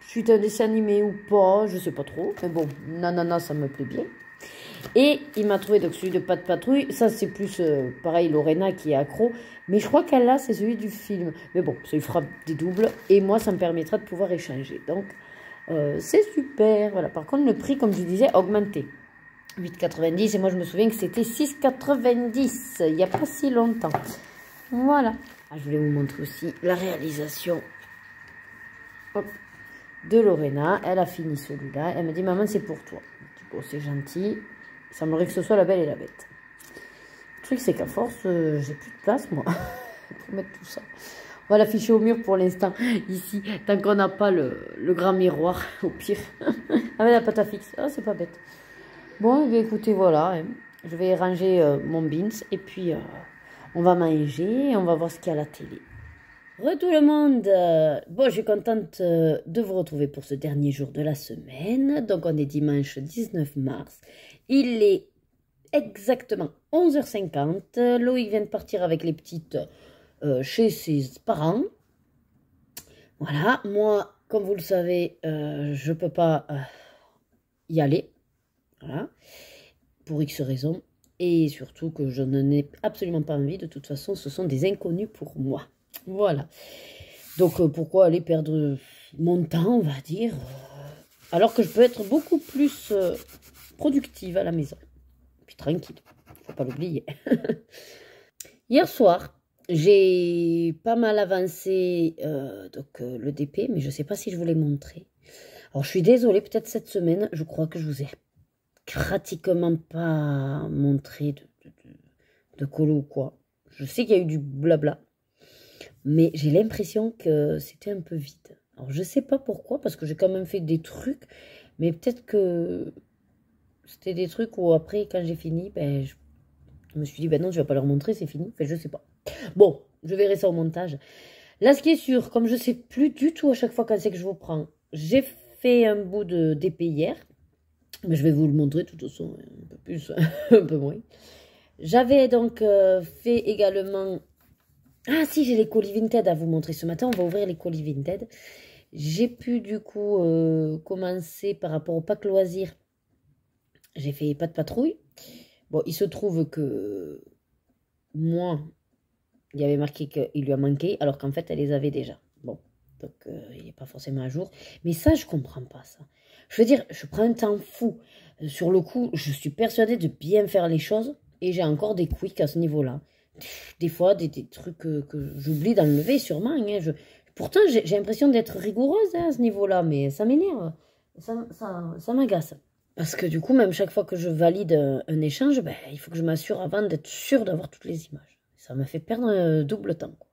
Speaker 1: suite à un dessin animé ou pas? Je sais pas trop. Mais bon, Nanana, ça me plaît bien. Et il m'a trouvé donc celui de Pat Patrouille. Ça, c'est plus pareil, Lorena qui est accro. Mais je crois qu'elle là, c'est celui du film. Mais bon, ça lui fera des doubles. Et moi, ça me permettra de pouvoir échanger. Donc, c'est super. Voilà. Par contre, le prix, comme je disais, a augmenté. 8,90. Et moi, je me souviens que c'était 6,90. Il n'y a pas si longtemps. Voilà. Ah, je voulais vous montrer aussi la réalisation. Hop, de Lorena. Elle a fini celui-là. Elle m'a dit, maman, c'est pour toi. Bon, c'est gentil. Il semblerait que ce soit La Belle et la Bête. Le truc, c'est qu'à force, j'ai plus de place, moi, pour mettre tout ça. On va l'afficher au mur pour l'instant, ici, tant qu'on n'a pas le grand miroir, au pire. Avec la pâte à fixe. Ah, c'est pas bête. Bon, eh écoutez, voilà. Hein. Je vais ranger mon beans et puis on va manger et on va voir ce qu'il y a à la télé. Re tout le monde, bon, je suis contente de vous retrouver pour ce dernier jour de la semaine. Donc, on est dimanche 19 mars. Il est exactement 11h50. Loïc vient de partir avec les petites chez ses parents. Voilà, moi, comme vous le savez, je ne peux pas y aller. Voilà, pour X raisons. Et surtout que je n'en ai absolument pas envie. De toute façon, ce sont des inconnus pour moi. Voilà. Donc, pourquoi aller perdre mon temps, on va dire, alors que je peux être beaucoup plus productive à la maison. Puis tranquille, faut pas l'oublier. Hier soir, j'ai pas mal avancé le DP, mais je sais pas si je vous l'ai montré. Alors, je suis désolée, peut-être cette semaine, je crois que je vous ai pratiquement pas montré de colo ou quoi. Je sais qu'il y a eu du blabla. Mais j'ai l'impression que c'était un peu vide. Alors, je sais pas pourquoi, parce que j'ai quand même fait des trucs. Mais peut-être que c'était des trucs où après, quand j'ai fini, ben, je me suis dit, ben non, je vais pas leur montrer, c'est fini. Enfin, je sais pas. Bon, je verrai ça au montage. Là, ce qui est sûr, comme je sais plus du tout à chaque fois quand c'est que je vous prends, j'ai fait un bout de DP hier. Mais je vais vous le montrer, de toute façon, un peu plus, un peu moins. J'avais donc fait également... Ah si, j'ai les colis Vinted à vous montrer ce matin. On va ouvrir les colis Vinted. J'ai pu du coup commencer par rapport au pack loisirs. J'ai fait pas de patrouille. Bon, il se trouve que moi, il y avait marqué qu'il lui a manqué, alors qu'en fait, elle les avait déjà. Bon, donc il n'est pas forcément à jour. Mais ça, je comprends pas ça. Je veux dire, je prends un temps fou. Sur le coup, je suis persuadée de bien faire les choses. Et j'ai encore des quicks à ce niveau-là. Des fois, des trucs que j'oublie d'enlever sûrement. Hein. Pourtant, j'ai l'impression d'être rigoureuse hein, à ce niveau-là, mais ça m'énerve. Ça m'agace. Parce que du coup, même chaque fois que je valide un échange, ben, il faut que je m'assure avant d'être sûre d'avoir toutes les images. Ça m'a fait perdre un double temps, quoi.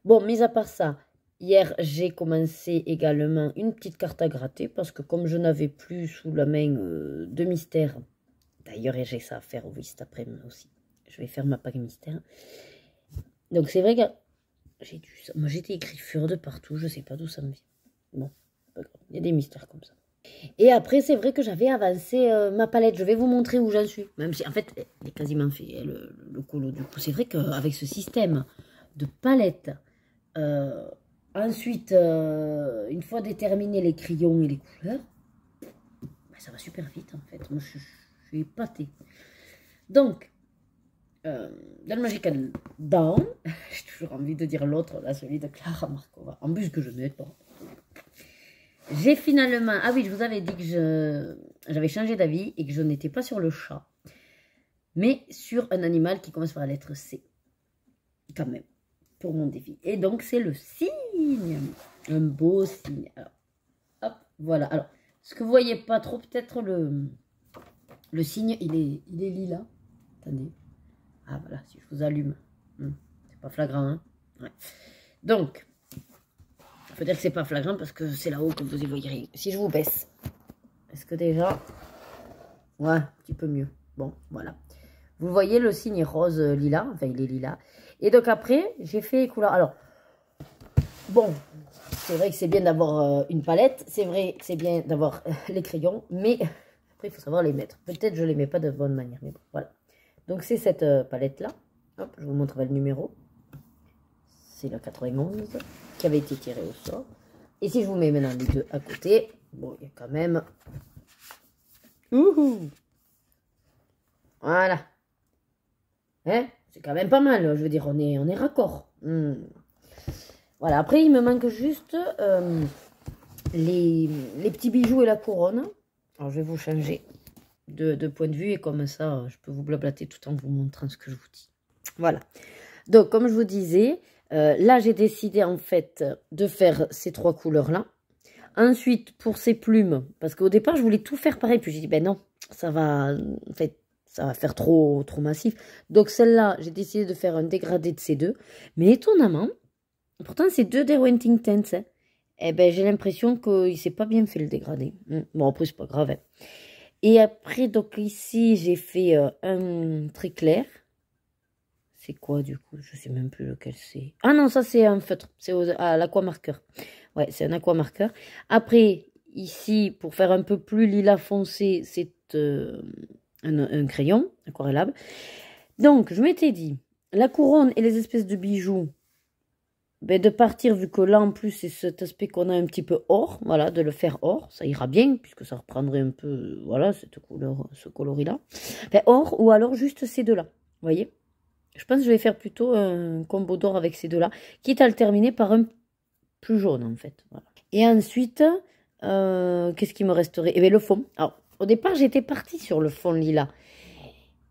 Speaker 1: Bon, mis à part ça, hier, j'ai commencé également une petite carte à gratter parce que comme je n'avais plus sous la main de mystère, d'ailleurs, j'ai ça à faire, oui, cet après-midi aussi. Je vais faire ma pack mystère. Donc, c'est vrai que moi, j'étais écrit fure de partout, je sais pas d'où ça me vient. Bon, pas grave, il y a des mystères comme ça. Et après, c'est vrai que j'avais avancé ma palette. Je vais vous montrer où j'en suis. Même si, en fait, elle est quasiment fait, le colo. Du coup, c'est vrai qu'avec ce système de palette, ensuite, une fois déterminés les crayons et les couleurs, ben, ça va super vite, en fait. Moi, je suis épatée. Donc, dans le Magical Down, j'ai toujours envie de dire l'autre, là, celui de Clara Markova. En plus que je n'ai pas. J'ai finalement... Ah oui, je vous avais dit que j'avais changé d'avis et que je n'étais pas sur le chat, mais sur un animal qui commence par la lettre C. Quand même, pour mon défi. Et donc, c'est le cygne. Un beau cygne. Alors, hop, voilà. Alors, ce que vous voyez pas trop, peut-être le cygne, il est lilas. Attendez. Ah, voilà, si je vous allume. C'est pas flagrant, hein. Ouais. Donc... il faut dire que c'est pas flagrant parce que c'est là-haut que vous y voyez rien. Si je vous baisse, est-ce que déjà... ouais, un petit peu mieux. Bon, voilà. Vous voyez le signe rose lilas. Enfin, il est lilas. Et donc après, j'ai fait les couleurs. Alors, bon, c'est vrai que c'est bien d'avoir une palette. C'est vrai que c'est bien d'avoir les crayons. Mais après, il faut savoir les mettre. Peut-être je les mets pas de bonne manière. Mais bon, voilà. Donc, c'est cette palette-là. Hop, je vous montrerai le numéro. C'est la 91 qui avait été tiré au sort. Et si je vous mets maintenant les deux à côté, bon, il y a quand même... Ouhou! Voilà. Hein? C'est quand même pas mal, je veux dire, on est raccord. Voilà, après, il me manque juste les petits bijoux et la couronne. Alors, je vais vous changer de point de vue et comme ça, je peux vous blablater tout en vous montrant ce que je vous dis. Voilà. Donc, comme je vous disais... là, j'ai décidé en fait de faire ces trois couleurs-là. Ensuite, pour ces plumes, parce qu'au départ, je voulais tout faire pareil. Puis j'ai dit, ben non, ça va, en fait, ça va faire trop massif. Donc celle-là, j'ai décidé de faire un dégradé de ces deux. Mais étonnamment, pourtant, c'est deux Derwentings Tents. Hein, et ben, j'ai l'impression qu'il ne s'est pas bien fait le dégradé. Bon, après, c'est pas grave. Hein. Et après, donc ici, j'ai fait un très clair. C'est quoi du coup? Je sais même plus lequel c'est. Ah non, ça c'est un feutre. C'est à l'aquamarqueur. Ouais, c'est un aquamarqueur. Après, ici, pour faire un peu plus lilas foncé, c'est un crayon aquarellable. Donc, je m'étais dit, la couronne et les espèces de bijoux, ben, de partir, vu que là en plus c'est cet aspect qu'on a un petit peu or, voilà, de le faire or, ça ira bien, puisque ça reprendrait un peu, voilà, cette couleur, ce coloris-là. Enfin, or, ou alors juste ces deux-là, vous voyez? Je pense que je vais faire plutôt un combo d'or avec ces deux-là, quitte à le terminer par un plus jaune, en fait. Voilà. Et ensuite, qu'est-ce qui me resterait? Eh bien, le fond. Alors, au départ, j'étais partie sur le fond lilas.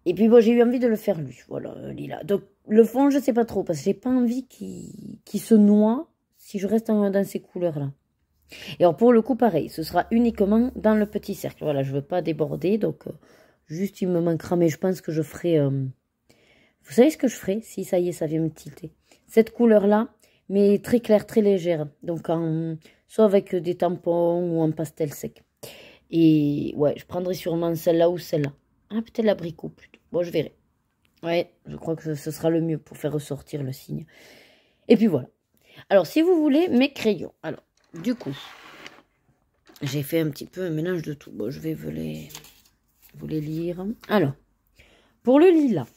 Speaker 1: Et puis, bon, j'ai eu envie de le faire lui, voilà, lilas. Donc, le fond, je ne sais pas trop, parce que j'ai pas envie qu'il se noie si je reste dans ces couleurs-là. Et alors, pour le coup, pareil, ce sera uniquement dans le petit cercle. Voilà, je ne veux pas déborder, donc, juste, il me manquera, mais je pense que je ferai... vous savez ce que je ferai? Si, ça y est, ça vient me tilter. Cette couleur-là, mais très claire, très légère. Donc, soit avec des tampons ou en pastel sec. Et ouais, je prendrai sûrement celle-là ou celle-là. Ah, peut-être l'abricot plutôt. Bon, je verrai. Ouais, je crois que ce sera le mieux pour faire ressortir le signe. Et puis voilà. Alors, si vous voulez, mes crayons. Alors, du coup, j'ai fait un petit peu un mélange de tout. Bon, je vais vous les lire. Alors, pour le lilas.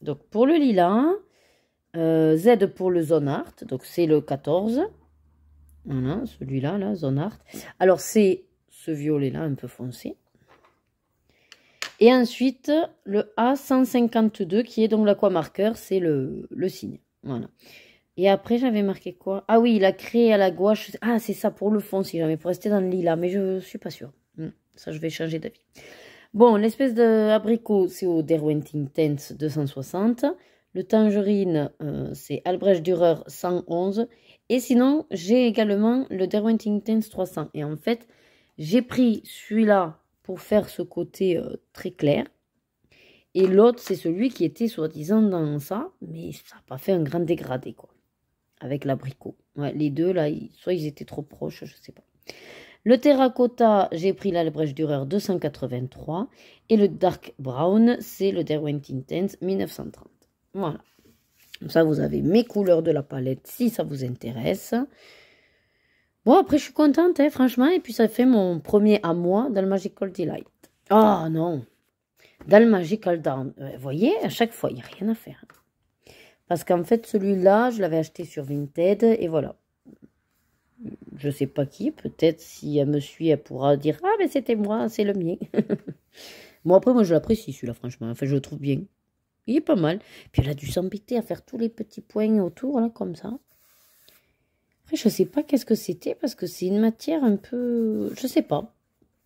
Speaker 1: Donc, pour le lilas, Z pour le Zone Art, donc c'est le 14. Voilà, celui-là, là, Zone Art. Alors, c'est ce violet-là, un peu foncé. Et ensuite, le A152, qui est donc l'aquamarqueur, c'est le signe. Voilà. Et après, j'avais marqué quoi? Ah oui, il a créé à la gouache. Ah, c'est ça, pour le fond, si jamais, pour rester dans le lilas. Mais je ne suis pas sûre. Ça, je vais changer d'avis. Bon, l'espèce d'abricot, c'est au Derwentings Tents 260. Le tangerine, c'est Albrecht Dürer 111. Et sinon, j'ai également le Derwentings Tents 300. Et en fait, j'ai pris celui-là pour faire ce côté très clair. Et l'autre, c'est celui qui était soi-disant dans ça, mais ça n'a pas fait un grand dégradé, quoi. Avec l'abricot. Ouais, les deux, là, soit ils étaient trop proches, je sais pas. Le terracotta, j'ai pris la Brèche Dürer 283. Et le dark brown, c'est le Derwent Intense 1930. Voilà. Comme ça, vous avez mes couleurs de la palette, si ça vous intéresse. Bon, après, je suis contente, hein, franchement. Et puis, ça fait mon premier à moi dans le Magical Delight. Ah, non. Dans le Magical Down. Vous voyez, à chaque fois, il n'y a rien à faire. Parce qu'en fait, celui-là, je l'avais acheté sur Vinted. Et voilà. Je sais pas qui. Peut-être si elle me suit, elle pourra dire « Ah, mais c'était moi, c'est le mien. » Bon, après, moi, je l'apprécie, celui-là, franchement. Enfin, je le trouve bien. Il est pas mal. Puis, elle a dû s'embêter à faire tous les petits points autour, là, comme ça. Après, je sais pas qu'est-ce que c'était. Parce que c'est une matière un peu... Je sais pas.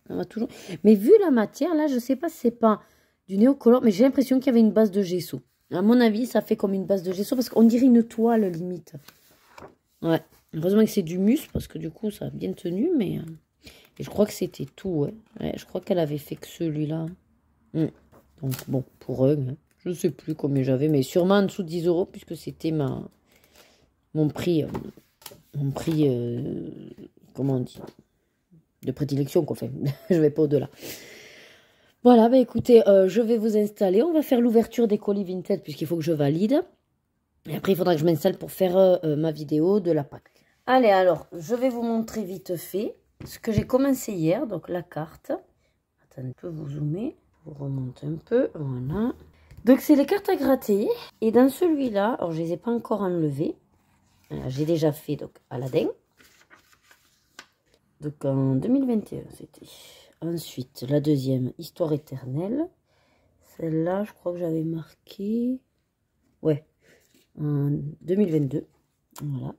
Speaker 1: Ça va toujours... Mais vu la matière, là, je sais pas si c'est pas du néocolore. Mais j'ai l'impression qu'il y avait une base de gesso. À mon avis, ça fait comme une base de gesso. Parce qu'on dirait une toile, limite. Ouais. Heureusement que c'est du mousse. Parce que du coup, ça a bien tenu. Mais... Et je crois que c'était tout, ouais. Ouais, je crois qu'elle avait fait que celui-là. Donc, bon, pour eux, hein. Je ne sais plus combien j'avais, mais sûrement en dessous de 10 €, puisque c'était mon prix, comment on dit, de prédilection, quoi. Enfin, je vais pas au-delà. Voilà, bah écoutez, je vais vous installer. On va faire l'ouverture des colis Vinted, puisqu'il faut que je valide. Et après, il faudra que je m'installe pour faire ma vidéo de la Pâques. Allez, alors, je vais vous montrer vite fait ce que j'ai commencé hier, donc la carte. Attendez, je peux vous zoomer, vous remonter un peu, voilà. Donc, c'est les cartes à gratter. Et dans celui-là, alors je ne les ai pas encore enlevées. J'ai déjà fait donc Aladdin. Donc, en 2021, c'était. Ensuite, la deuxième, Histoire éternelle. Celle-là, je crois que j'avais marqué. Ouais, en 2022. Voilà.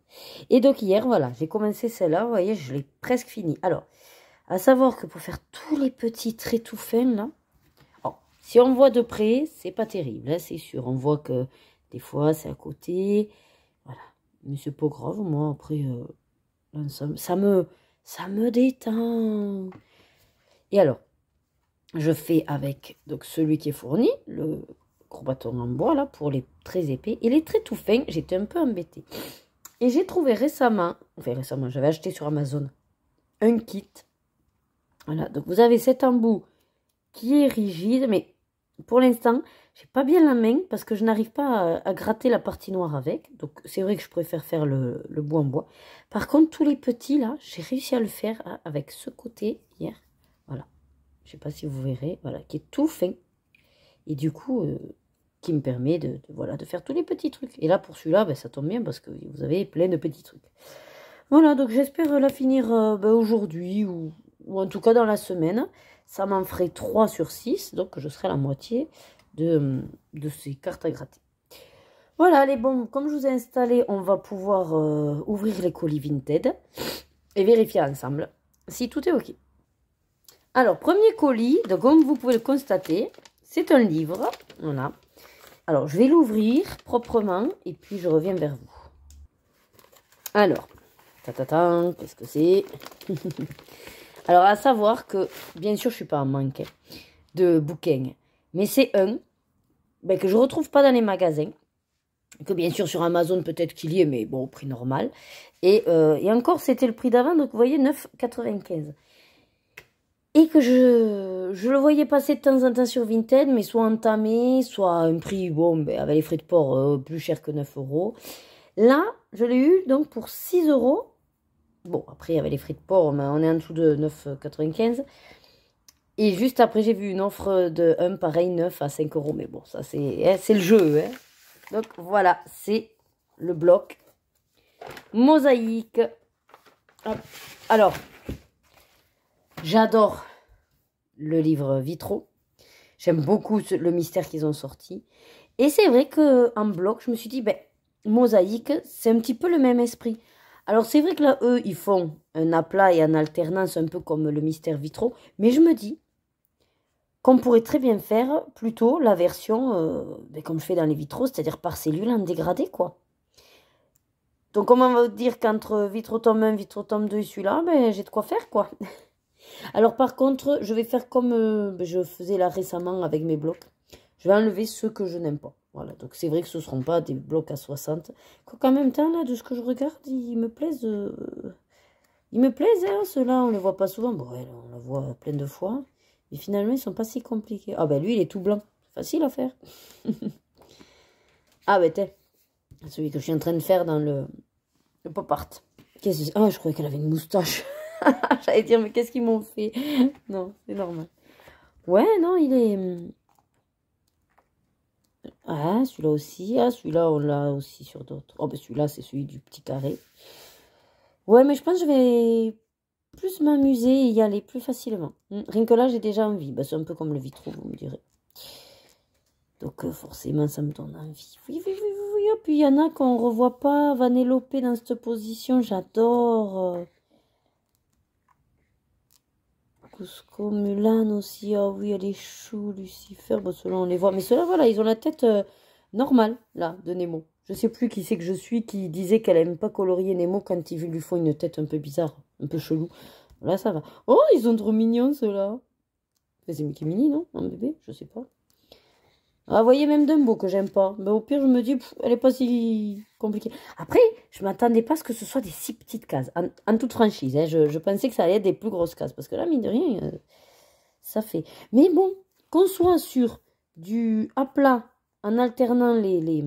Speaker 1: Et donc, hier, voilà, j'ai commencé celle-là. Vous voyez, je l'ai presque fini. Alors, à savoir que pour faire tous les petits traits tout fins, là. Si on voit de près, c'est pas terrible, hein, c'est sûr. On voit que des fois, c'est à côté. Voilà. Mais c'est pas grave, moi, après, l'ensemble, ça me détend. Et alors, je fais avec donc celui qui est fourni, le gros bâton en bois, là, pour les traits épais. Et les traits tout fins, j'étais un peu embêtée. Et j'ai trouvé récemment, j'avais acheté sur Amazon, un kit. Voilà, donc vous avez cet embout qui est rigide, mais pour l'instant, j'ai pas bien la main parce que je n'arrive pas à gratter la partie noire avec. Donc, c'est vrai que je préfère faire le bout en bois. Par contre, tous les petits, là, j'ai réussi à le faire avec ce côté hier. Voilà. Je sais pas si vous verrez. Voilà, qui est tout fin. Et du coup, qui me permet voilà, de faire tous les petits trucs. Et là, pour celui-là, ben, ça tombe bien parce que vous avez plein de petits trucs. Voilà, donc j'espère la finir aujourd'hui ou en tout cas dans la semaine. Ça m'en ferait 3 sur 6, donc je serai à la moitié de ces cartes à gratter. Voilà, allez, bon, comme je vous ai installé, on va pouvoir ouvrir les colis Vinted et vérifier ensemble si tout est OK. Alors, premier colis, donc comme vous pouvez le constater, c'est un livre, voilà. Alors, je vais l'ouvrir proprement et puis je reviens vers vous. Alors, qu'est-ce que c'est? Alors, à savoir que, bien sûr, je ne suis pas en manque de bouquins. Mais c'est un que je ne retrouve pas dans les magasins. Que bien sûr, sur Amazon, peut-être qu'il y est, mais bon, au prix normal. Et encore, c'était le prix d'avant, donc vous voyez, 9,95 €. Et que je le voyais passer de temps en temps sur Vinted, mais soit entamé, soit un prix, bon, avec les frais de port, plus cher que 9 €. Là, je l'ai eu donc pour 6 €. Bon, après, il y avait les frais de port, mais on est en dessous de 9,95 €. Et juste après, j'ai vu une offre de un pareil, 9 à 5 €. Mais bon, ça, c'est le jeu. Hein. Donc, voilà, c'est le bloc mosaïque. Hop. Alors, j'adore le livre Vitraux. J'aime beaucoup le mystère qu'ils ont sorti. Et c'est vrai qu'en bloc, je me suis dit, ben, mosaïque, c'est un petit peu le même esprit. Alors, c'est vrai que là, eux, ils font un aplat et en alternance, un peu comme le mystère Vitraux. Mais je me dis qu'on pourrait très bien faire plutôt la version, comme je fais dans les vitraux, c'est-à-dire par cellule en dégradé, quoi. Donc, on va dire qu'entre Vitraux tome 1, Vitraux tome 2 et celui-là, ben, j'ai de quoi faire, quoi. Alors par contre, je vais faire comme je faisais là récemment avec mes blocs. Je vais enlever ceux que je n'aime pas. Voilà, donc c'est vrai que ce ne seront pas des blocs à 60. Quoiqu'en même temps, là, de ce que je regarde, ils me plaisent. Ils me plaisent, hein, ceux-là, on ne les voit pas souvent. Bon, ouais, on les voit plein de fois. Mais finalement, ils ne sont pas si compliqués. Ah ben lui, il est tout blanc. Facile à faire. Ah ben t'es. Celui que je suis en train de faire dans le pop art. Qu'est-ce que... Ah, je croyais qu'elle avait une moustache. J'allais dire, mais qu'est-ce qu'ils m'ont fait? Non, c'est normal. Ouais, non, il est... Ah, celui-là aussi. Ah, celui-là, on l'a aussi sur d'autres. Oh, ben celui-là, c'est celui du petit carré. Ouais, mais je pense que je vais plus m'amuser et y aller plus facilement. Rien que là, j'ai déjà envie. Ben, c'est un peu comme le vitro, vous me direz. Donc, forcément, ça me donne envie. Oui, oui, oui, oui, oui. Et puis, il y en a qu'on ne revoit pas. Vanellope dans cette position, j'adore. Cusco, Mulan aussi. Ah oui, elle est chou, Lucifer. Bon, ceux-là, on les voit. Mais ceux-là, voilà, ils ont la tête normale, là, de Nemo. Je sais plus qui c'est que je suis qui disait qu'elle aime pas colorier Nemo quand ils lui font une tête un peu bizarre, un peu chelou. Là, ça va. Oh, ils sont trop mignons, ceux-là. C'est Mickey Minnie, non? Un bébé? Je sais pas. Ah, vous voyez, même Dumbo que j'aime pas. Mais au pire, je me dis, elle est pas si compliquée. Après, je m'attendais pas à ce que ce soit des si petites cases. En toute franchise, hein, je pensais que ça allait être des plus grosses cases. Parce que là, mine de rien, ça fait. Mais bon, qu'on soit sur du à plat, en alternant les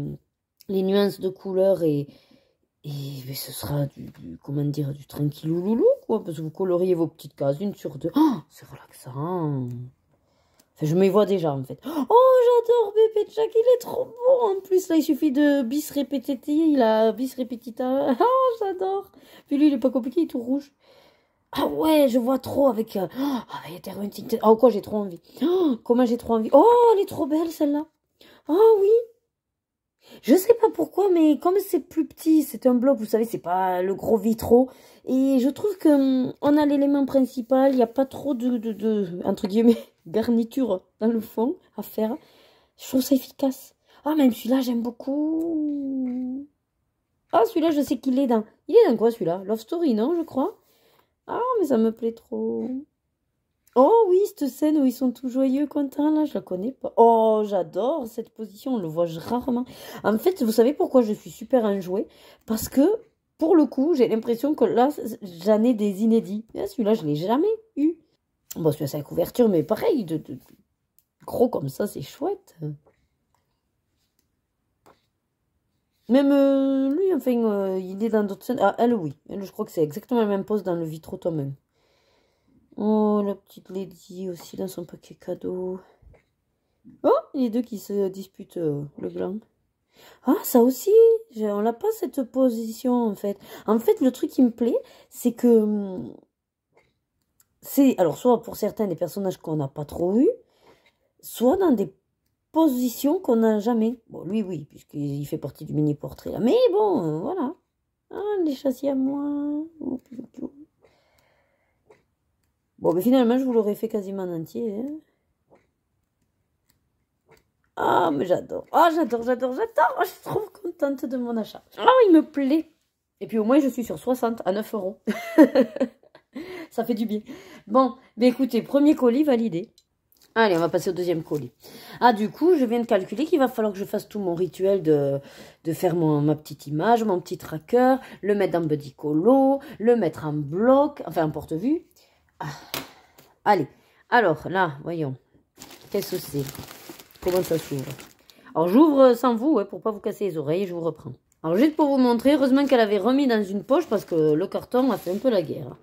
Speaker 1: nuances de couleurs et mais ce sera comment dire, du tranquillou loulou, quoi. Parce que vous coloriez vos petites cases, une sur deux. Oh, c'est relaxant. Enfin, je m'y vois déjà, en fait. Oh, j'adore bébé Jack, il est trop beau. En plus, là, il suffit de bis répétiti. Il a bis répétita. Oh, j'adore. Puis lui, il est pas compliqué, il est tout rouge. Ah ouais, je vois trop avec... Oh, quoi, j'ai trop envie. Oh, comment j'ai trop envie. Oh, elle est trop belle, celle-là. Oh, oui. Je sais pas pourquoi, mais comme c'est plus petit, c'est un bloc, vous savez, c'est pas le gros vitraux. Et je trouve que on a l'élément principal, il n'y a pas trop de entre guillemets, garniture dans le fond à faire. Je trouve ça efficace. Ah, même celui-là, j'aime beaucoup. Ah, celui-là, je sais qu'il est dans... Il est dans quoi, celui-là? Love Story, non, je crois? Ah, mais ça me plaît trop. Oh oui, cette scène où ils sont tout joyeux, contents, là, je la connais pas. Oh, j'adore cette position, on le voit rarement. En fait, vous savez pourquoi je suis super enjouée? Parce que, pour le coup, j'ai l'impression que là, j'en ai des inédits. Celui-là, je ne l'ai jamais eu. Bon, celui-là, c'est la couverture, mais pareil, gros comme ça, c'est chouette. Même lui, enfin, il est dans d'autres scènes. Ah, elle, oui. Elle, je crois que c'est exactement la même pose dans le Vitro tome 1. Oh, la petite Lady aussi dans son paquet cadeau. Oh, les deux qui se disputent le blanc. Ah, ça aussi, on n'a pas cette position en fait. En fait, le truc qui me plaît, c'est que c'est, alors soit pour certains des personnages qu'on n'a pas trop eu, soit dans des positions qu'on n'a jamais. Bon, lui, oui, puisqu'il fait partie du mini-portrait là. Mais bon, voilà. Ah, les châssis à moi. Oh, bon, mais finalement, je vous l'aurais fait quasiment en entier. Hein. Ah, mais j'adore. Ah, j'adore. Oh, je suis trop contente de mon achat. Ah, il me plaît. Et puis au moins, je suis sur 60 à 9 €. Ça fait du bien. Bon, mais écoutez, premier colis validé. Allez, on va passer au deuxième colis. Ah, du coup, je viens de calculer qu'il va falloir que je fasse tout mon rituel de faire ma petite image, mon petit tracker, le mettre dans Buddy Colo, le mettre en bloc, enfin en porte-vue. Ah. Allez, alors là, voyons. Qu'est-ce que c'est? Comment ça s'ouvre? Alors j'ouvre sans vous, pour pas vous casser les oreilles, et je vous reprends. Alors juste pour vous montrer, heureusement qu'elle avait remis dans une poche parce que le carton a fait un peu la guerre.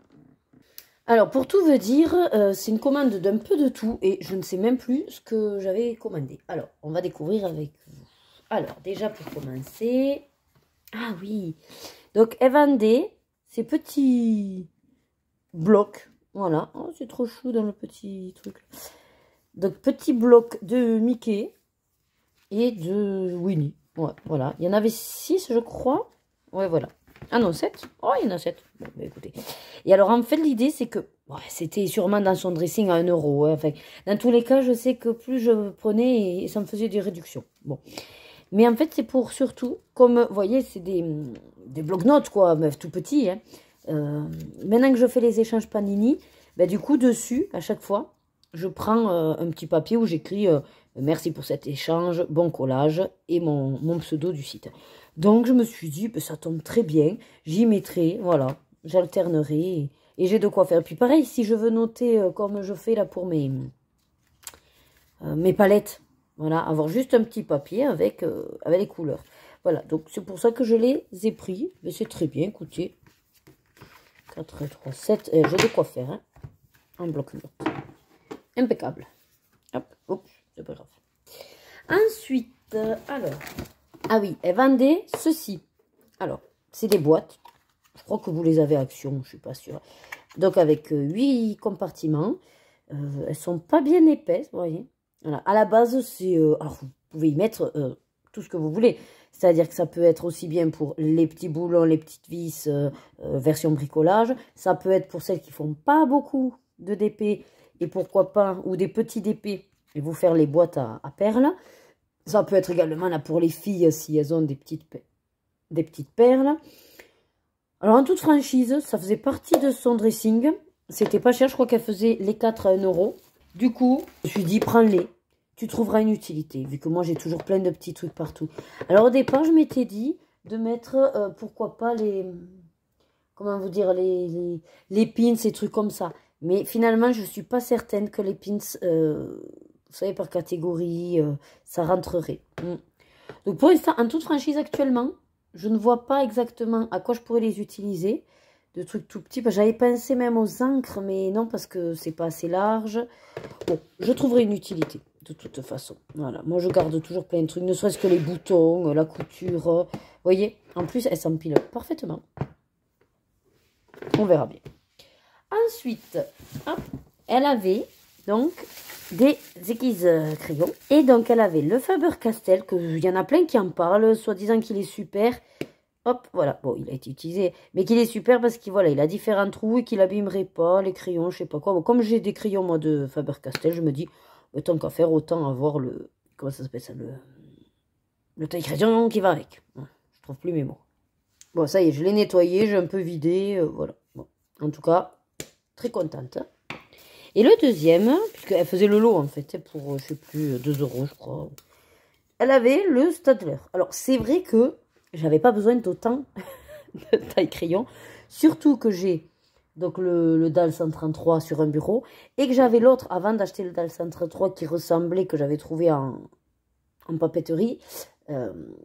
Speaker 1: Alors pour tout vous dire, c'est une commande d'un peu de tout et je ne sais même plus ce que j'avais commandé. Alors on va découvrir avec vous. Alors déjà pour commencer, ah oui, donc elle vendait ces petits blocs. Voilà, oh, c'est trop chou dans le petit truc. Donc, petit bloc de Mickey et de Winnie. Ouais, voilà. Il y en avait 6, je crois. Ouais, voilà. Ah non, 7. Oh, il y en a 7. Bon, bah, écoutez. Et alors, en fait, l'idée, c'est que... Ouais, c'était sûrement dans son dressing à 1 €. Hein. Enfin, dans tous les cas, je sais que plus je prenais, et ça me faisait des réductions. Bon. Mais en fait, c'est pour surtout... Comme, vous voyez, c'est des blocs-notes, quoi. Meuf, tout petit, hein. Maintenant que je fais les échanges Panini... Ben, du coup, dessus, à chaque fois, je prends un petit papier où j'écris merci pour cet échange, bon collage et mon pseudo du site. Donc, je me suis dit, ben, ça tombe très bien, j'y mettrai, voilà, j'alternerai et j'ai de quoi faire. Puis pareil, si je veux noter comme je fais là pour mes palettes, voilà, avoir juste un petit papier avec les couleurs. Voilà, donc c'est pour ça que je les ai pris. Mais c'est très bien, écoutez. 4, 3, 7, j'ai de quoi faire, hein. Un bloc-notes. Impeccable. Hop, oups, c'est pas grave. Ensuite, alors. Ah oui, elle vendait ceci. Alors, c'est des boîtes. Je crois que vous les avez à Action, je suis pas sûre. Donc, avec 8 compartiments. Elles sont pas bien épaisses, vous voyez. Voilà. À la base, c'est... alors, vous pouvez y mettre tout ce que vous voulez. C'est-à-dire que ça peut être aussi bien pour les petits boulons, les petites vis, version bricolage. Ça peut être pour celles qui font pas beaucoup de DP. Et pourquoi pas, ou des petits DP, et vous faire les boîtes à perles. Ça peut être également là pour les filles, si elles ont des petites perles. Alors, en toute franchise, ça faisait partie de son dressing. C'était pas cher, je crois qu'elle faisait les 4 à 1 euro. Du coup, je me suis dit, prends-les. Tu trouveras une utilité, vu que moi, j'ai toujours plein de petits trucs partout. Alors, au départ, je m'étais dit de mettre, pourquoi pas, comment vous dire, les pins, ces trucs comme ça. Mais finalement, je ne suis pas certaine que les pins, vous savez, par catégorie, ça rentrerait. Donc, pour l'instant, en toute franchise, actuellement, je ne vois pas exactement à quoi je pourrais les utiliser. De trucs tout petits. J'avais pensé même aux encres, mais non, parce que c'est pas assez large. Bon, je trouverai une utilité, de toute façon. Voilà, moi je garde toujours plein de trucs, ne serait-ce que les boutons, la couture. Vous voyez, en plus, elle s'empile parfaitement. On verra bien. Ensuite, hop, elle avait donc des aiguises crayons. Et donc, elle avait le Faber-Castell, qu'il y en a plein qui en parlent, soi-disant qu'il est super. Hop, voilà. Bon, il a été utilisé, mais qu'il est super parce qu'il voilà, il a différents trous et qu'il abîmerait pas les crayons, je sais pas quoi. Bon, comme j'ai des crayons, moi, de Faber-Castell, je me dis, tant qu'à faire, autant avoir le... Comment ça s'appelle ça? Le taille-crayon qui va avec. Je trouve plus mes mots. Bon, ça y est, je l'ai nettoyé, j'ai un peu vidé, voilà. Bon, en tout cas, très contente. Et le deuxième, puisqu'elle faisait le lot, en fait, pour, je sais plus, 2 euros, je crois. Elle avait le Staedtler. Alors, c'est vrai que j'avais pas besoin d'autant de taille crayon. Surtout que j'ai donc le DAL 133 sur un bureau. Et que j'avais l'autre, avant d'acheter le DAL 133, qui ressemblait, que j'avais trouvé en papeterie,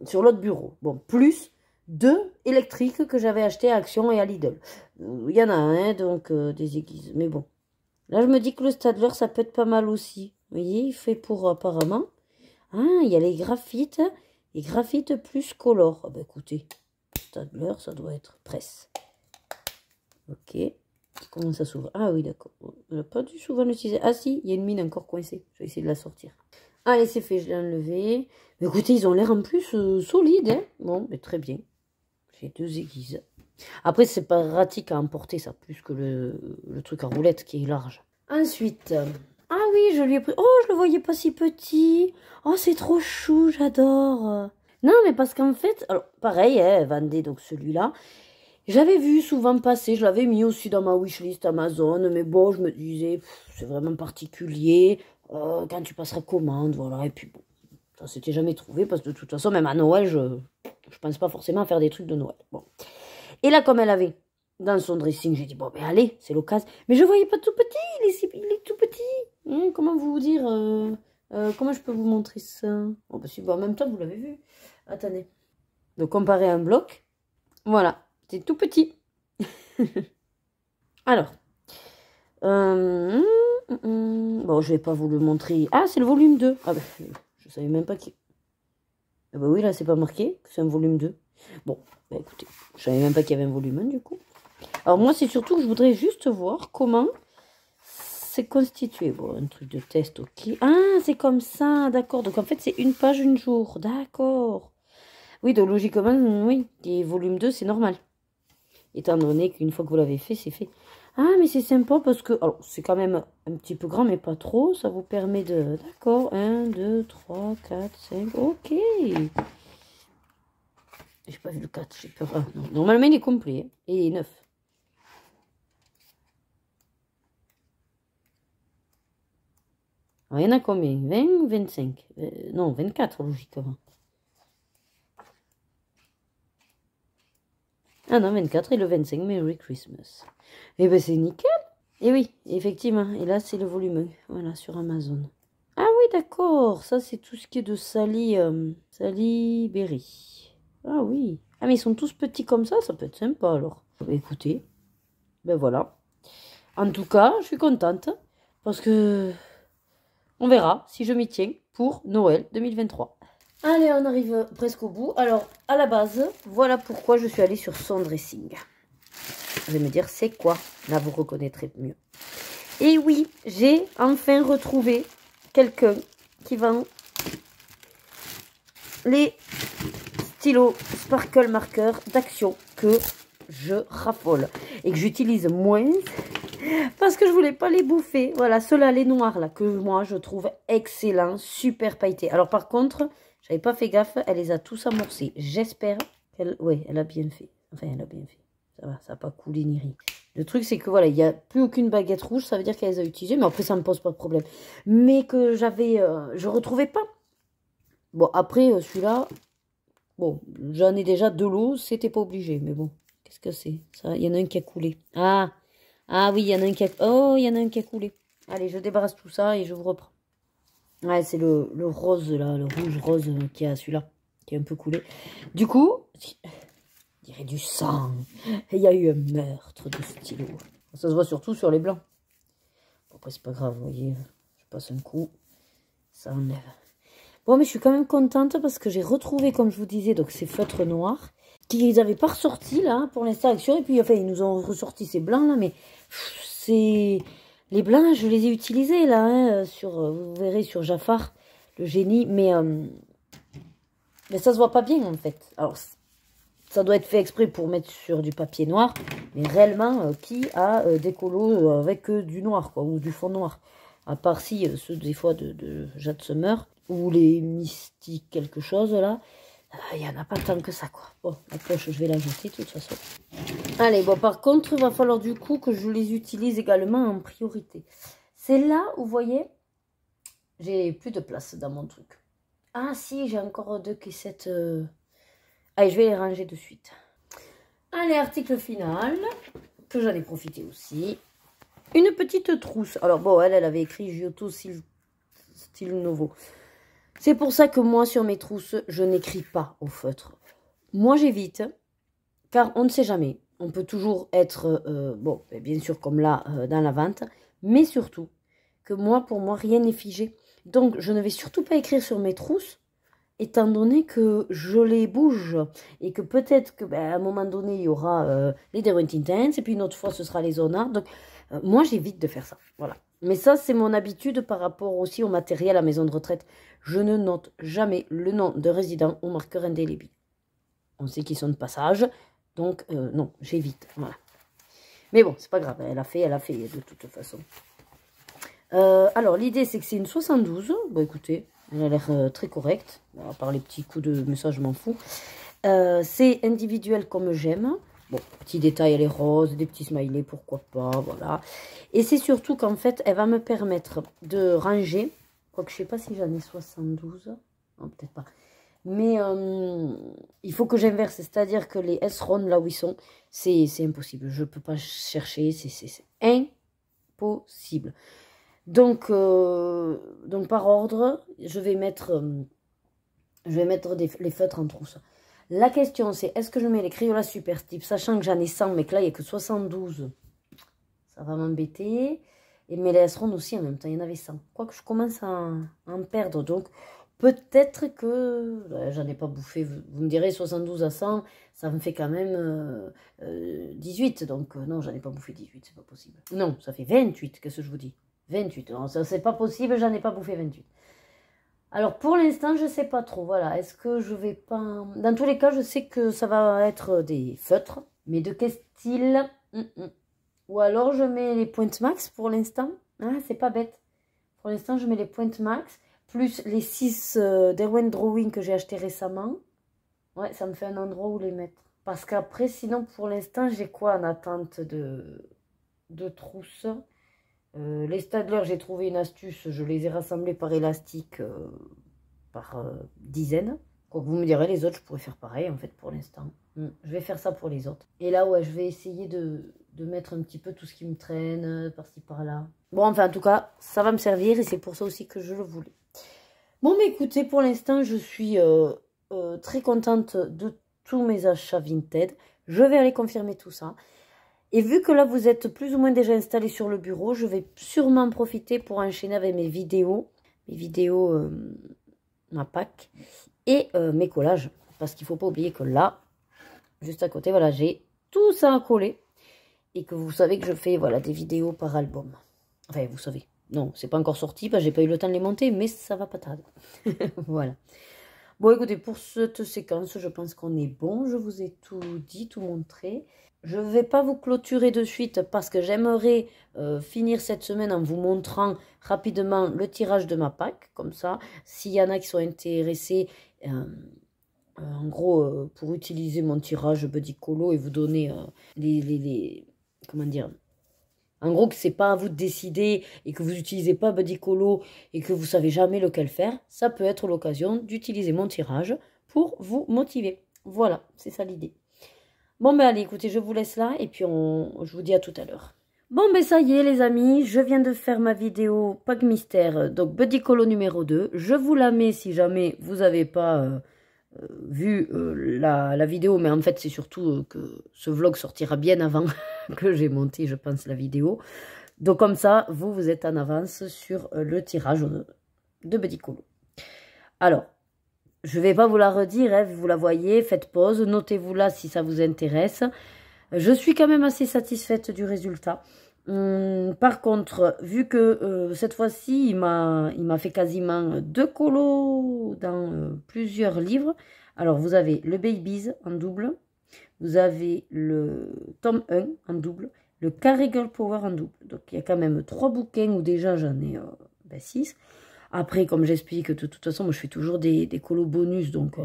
Speaker 1: sur l'autre bureau. Bon, plus 2 électriques que j'avais acheté à Action et à Lidl. Il y en a un, donc des aiguises. Mais bon, là je me dis que le Staedtler, ça peut être pas mal aussi. Vous voyez, il fait pour apparemment... Ah, il y a les graphites. Et graphite plus color. Ah bah écoutez, Staedtler, ça doit être presse. Ok. Comment ça s'ouvre? Ah oui, d'accord. On n'a pas dû souvent l'utiliser. Ah si, il y a une mine encore coincée. Je vais essayer de la sortir. Allez, c'est fait, je l'ai enlevé. Mais écoutez, ils ont l'air en plus solides. Hein. Bon, mais très bien. J'ai 2 aiguises. Après, c'est pas pratique à emporter, ça, plus que le truc à roulette qui est large. Ensuite... Ah oui, je lui ai pris... Oh, je le voyais pas si petit. Oh, c'est trop chou, j'adore. Non, mais parce qu'en fait... Alors, pareil, elle vendait donc celui-là. J'avais vu souvent passer, je l'avais mis aussi dans ma wishlist Amazon. Mais bon, je me disais, c'est vraiment particulier. Quand tu passeras commande, voilà. Et puis bon, ça s'était jamais trouvé. Parce que de toute façon, même à Noël, je pense pas forcément à faire des trucs de Noël. Bon. Et là, comme elle avait... Dans son dressing, j'ai dit, bon, ben allez, c'est l'occasion. Mais je ne voyais pas tout petit, il est tout petit. Comment vous dire comment je peux vous montrer ça? Bon, bah, si, bon, en même temps, vous l'avez vu. Attendez. Donc, comparé à un bloc, voilà, c'est tout petit. Alors, bon, je ne vais pas vous le montrer. Ah, c'est le volume 2. Ah, ben, je ne savais même pas qui... Ah, bah oui, là, c'est pas marqué que c'est un volume 2. Bon, bah, écoutez, je ne savais même pas qu'il y avait un volume 1, du coup. Alors moi, c'est surtout que je voudrais juste voir comment c'est constitué. Bon, un truc de test, ok. Ah, c'est comme ça, d'accord. Donc en fait, c'est une page, un jour. D'accord. Oui, donc logiquement, oui, les volumes 2, c'est normal. Étant donné qu'une fois que vous l'avez fait, c'est fait. Ah, mais c'est sympa parce que... Alors, c'est quand même un petit peu grand, mais pas trop. Ça vous permet de... D'accord. 1, 2, 3, 4, 5. Ok. J'ai pas vu le 4, j'ai peur. Ah, non. Normalement, il est complet. Hein, et il est neuf. Alors, il y en a combien? 20 ou 25? Non, 24 logiquement. Ah non, 24 et le 25, Merry Christmas. Eh ben c'est nickel. Et oui, effectivement. Et là, c'est le volume 1. Voilà, sur Amazon. Ah oui, d'accord. Ça, c'est tout ce qui est de Sally Berry. Ah oui. Ah, mais ils sont tous petits comme ça peut être sympa alors. Écoutez, ben voilà. En tout cas, je suis contente parce que on verra si je m'y tiens pour Noël 2023. Allez, on arrive presque au bout. Alors, à la base, voilà pourquoi je suis allée sur Son Dressing. Vous allez me dire, c'est quoi? Là, vous reconnaîtrez mieux. Et oui, j'ai enfin retrouvé quelqu'un qui vend les stylos Sparkle Marker d'Action que je raffole et que j'utilise moins parce que je voulais pas les bouffer. Voilà, ceux-là, les noirs, là, que moi, je trouve excellents, super pailletés. Alors, par contre, j'avais pas fait gaffe, elle les a tous amorcés. J'espère qu'elle... Oui, elle a bien fait. Enfin, elle a bien fait. Ça va, ça n'a pas coulé ni rien. Le truc, c'est que voilà, il n'y a plus aucune baguette rouge, ça veut dire qu'elle les a utilisées, mais après, ça ne me pose pas de problème. Mais que j'avais... je retrouvais pas. Bon, après, celui-là... Bon, j'en ai déjà de l'eau, c'était pas obligé, mais bon. Qu'est-ce que c'est? Ça, il y en a un qui a coulé. Ah oui, il y en a un qui a... Oh, il y en a un qui a coulé. Allez, je débarrasse tout ça et je vous reprends. Ouais, c'est le rose, là, le rouge-rose qui a celui-là, qui est un peu coulé. Du coup, on dirait du sang. Il y a eu un meurtre de stylo. Ça se voit surtout sur les blancs. Bon, après, c'est pas grave, vous voyez. Je passe un coup, ça enlève. Bon, mais je suis quand même contente parce que j'ai retrouvé, comme je vous disais, donc ces feutres noirs qu'ils n'avaient pas ressortis, là, pour l'installation. Et puis, enfin, ils nous ont ressorti ces blancs, là, mais c'est... Les blancs, je les ai utilisés, là, hein, sur, vous verrez, sur Jafar, le génie, mais ça se voit pas bien, en fait. Alors, ça doit être fait exprès pour mettre sur du papier noir, mais réellement, qui a des colos avec du noir, quoi, ou du fond noir? À part si, ceux, des fois, de Jade Summer, ou les mystiques quelque chose, là, il n'y en a pas tant que ça, quoi. Bon, la cloche, je vais la jeter, de toute façon. Allez, bon, par contre, il va falloir du coup que je les utilise également en priorité. C'est là où, vous voyez, j'ai plus de place dans mon truc. Ah si, j'ai encore 2 caissettes. Allez, je vais les ranger de suite. Allez, article final, que j'en ai profité aussi. Une petite trousse. Alors bon, elle avait écrit Giotto Style Novo. C'est pour ça que moi, sur mes trousses, je n'écris pas au feutre. Moi, j'évite, car on ne sait jamais. On peut toujours être, bon, bien sûr, comme là, dans la vente, mais surtout, que moi, pour moi, rien n'est figé. Donc, je ne vais surtout pas écrire sur mes trousses, étant donné que je les bouge, et que peut-être que, à un moment donné, il y aura les Derwent Intense, et puis une autre fois, ce sera les Zonards. Donc, moi, j'évite de faire ça, voilà. Mais ça, c'est mon habitude par rapport aussi au matériel à maison de retraite. Je ne note jamais le nom de résident au marqueur indélébile. On sait qu'ils sont de passage, donc non, j'évite, voilà. Mais bon, c'est pas grave, elle a fait de toute façon. Alors, l'idée, c'est que c'est une 72. Bon, écoutez, elle a l'air très correcte. Bon, à part les petits coups de message, je m'en fous. C'est individuel comme j'aime. Bon, petit détail, elle est rose, des petits smileys, pourquoi pas, voilà. Et c'est surtout qu'en fait, elle va me permettre de ranger. Quoique, je sais pas si j'en ai 72. Non, peut-être pas. Mais il faut que j'inverse, c'est-à-dire que les S-Ron, là où ils sont, c'est impossible. Je ne peux pas chercher, c'est impossible. Donc par ordre, je vais mettre les feutres en trousse. La question, c'est est-ce que je mets les Crayola Super Type, sachant que j'en ai 100, mais que là, il n'y a que 72. Ça va m'embêter. Mais les S-Ron aussi, en même temps, il y en avait 100. Quoique je commence à en perdre, donc... Peut-être que, j'en ai pas bouffé, vous me direz 72 à 100, ça me fait quand même 18. Donc non, j'en ai pas bouffé 18, c'est pas possible. Non, ça fait 28, qu'est-ce que je vous dis? 28, non, ça c'est pas possible, j'en ai pas bouffé 28. Alors pour l'instant, je sais pas trop, voilà. Est-ce que je vais pas... Dans tous les cas, je sais que ça va être des feutres, mais de quel style? Ou alors je mets les Point Max pour l'instant. Ah, c'est pas bête. Pour l'instant, je mets les Point Max. Plus les 6 Derwent Drawing que j'ai acheté récemment. Ouais, ça me fait un endroit où les mettre. Parce qu'après, sinon, pour l'instant, j'ai quoi en attente de trousse? Les Stadler, j'ai trouvé une astuce. Je les ai rassemblés par élastique, par dizaines. Donc vous me direz, les autres, je pourrais faire pareil, en fait, pour l'instant. Je vais faire ça pour les autres. Et là, ouais, je vais essayer de mettre un petit peu tout ce qui me traîne, par-ci, par-là. Bon, enfin, en tout cas, ça va me servir et c'est pour ça aussi que je le voulais. Bon, mais écoutez, pour l'instant, je suis très contente de tous mes achats Vinted. Je vais aller confirmer tout ça. Et vu que là, vous êtes plus ou moins déjà installés sur le bureau, je vais sûrement en profiter pour enchaîner avec mes vidéos. Ma pack et mes collages. Parce qu'il ne faut pas oublier que là, juste à côté, voilà, j'ai tout ça à coller. Et que vous savez que je fais, voilà, des vidéos par album. Enfin, vous savez. Non, c'est pas encore sorti, parce que j'ai pas eu le temps de les monter, mais ça va pas tarder. Voilà. Bon, écoutez, pour cette séquence, je pense qu'on est bon. Je vous ai tout dit, tout montré. Je ne vais pas vous clôturer de suite parce que j'aimerais finir cette semaine en vous montrant rapidement le tirage de ma pack. Comme ça, s'il y en a qui sont intéressés, en gros, pour utiliser mon tirage Buddy Colo et vous donner comment dire, en gros, que c'est pas à vous de décider et que vous n'utilisez pas Buddy Colo et que vous savez jamais lequel faire, ça peut être l'occasion d'utiliser mon tirage pour vous motiver. Voilà, c'est ça l'idée. Bon, ben allez, écoutez, je vous laisse là et puis je vous dis à tout à l'heure. Bon, ben ça y est, les amis, je viens de faire ma vidéo Pack Mystère, donc Buddy Colo numéro 2. Je vous la mets si jamais vous n'avez pas vu la vidéo, mais en fait, c'est surtout que ce vlog sortira bien avant que j'ai monté, je pense, la vidéo. Donc, comme ça, vous êtes en avance sur le tirage de Buddy Colo. Alors, je ne vais pas vous la redire, hein, vous la voyez, faites pause, notez-vous là si ça vous intéresse. Je suis quand même assez satisfaite du résultat. Par contre, vu que cette fois-ci, il m'a fait quasiment 2 colos dans plusieurs livres. Alors, vous avez le Babies en double, vous avez le tome 1 en double, le Carré Girl Power en double. Donc, il y a quand même 3 bouquins où déjà j'en ai 6. Après, comme j'explique, de toute façon, moi, je fais toujours des colos bonus, donc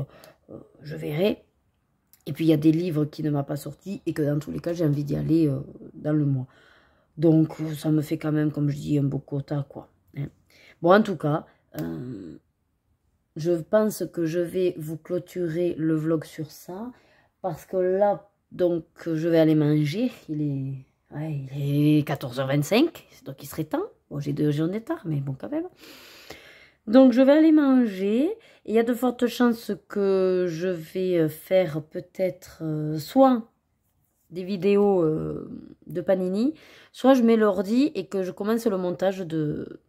Speaker 1: je verrai. Et puis, il y a des livres qui ne m'ont pas sorti et que dans tous les cas, j'ai envie d'y aller dans le mois. Donc, ça me fait quand même, comme je dis, un beau quota, quoi. Hein. Bon, en tout cas, je pense que je vais vous clôturer le vlog sur ça. Parce que là, donc, je vais aller manger. Il est 14h25, donc il serait temps. Bon, j'ai 2 journées tard, mais bon, quand même. Donc, je vais aller manger. Et il y a de fortes chances que je vais faire peut-être soit des vidéos de Panini, soit je mets l'ordi et que je commence le montage de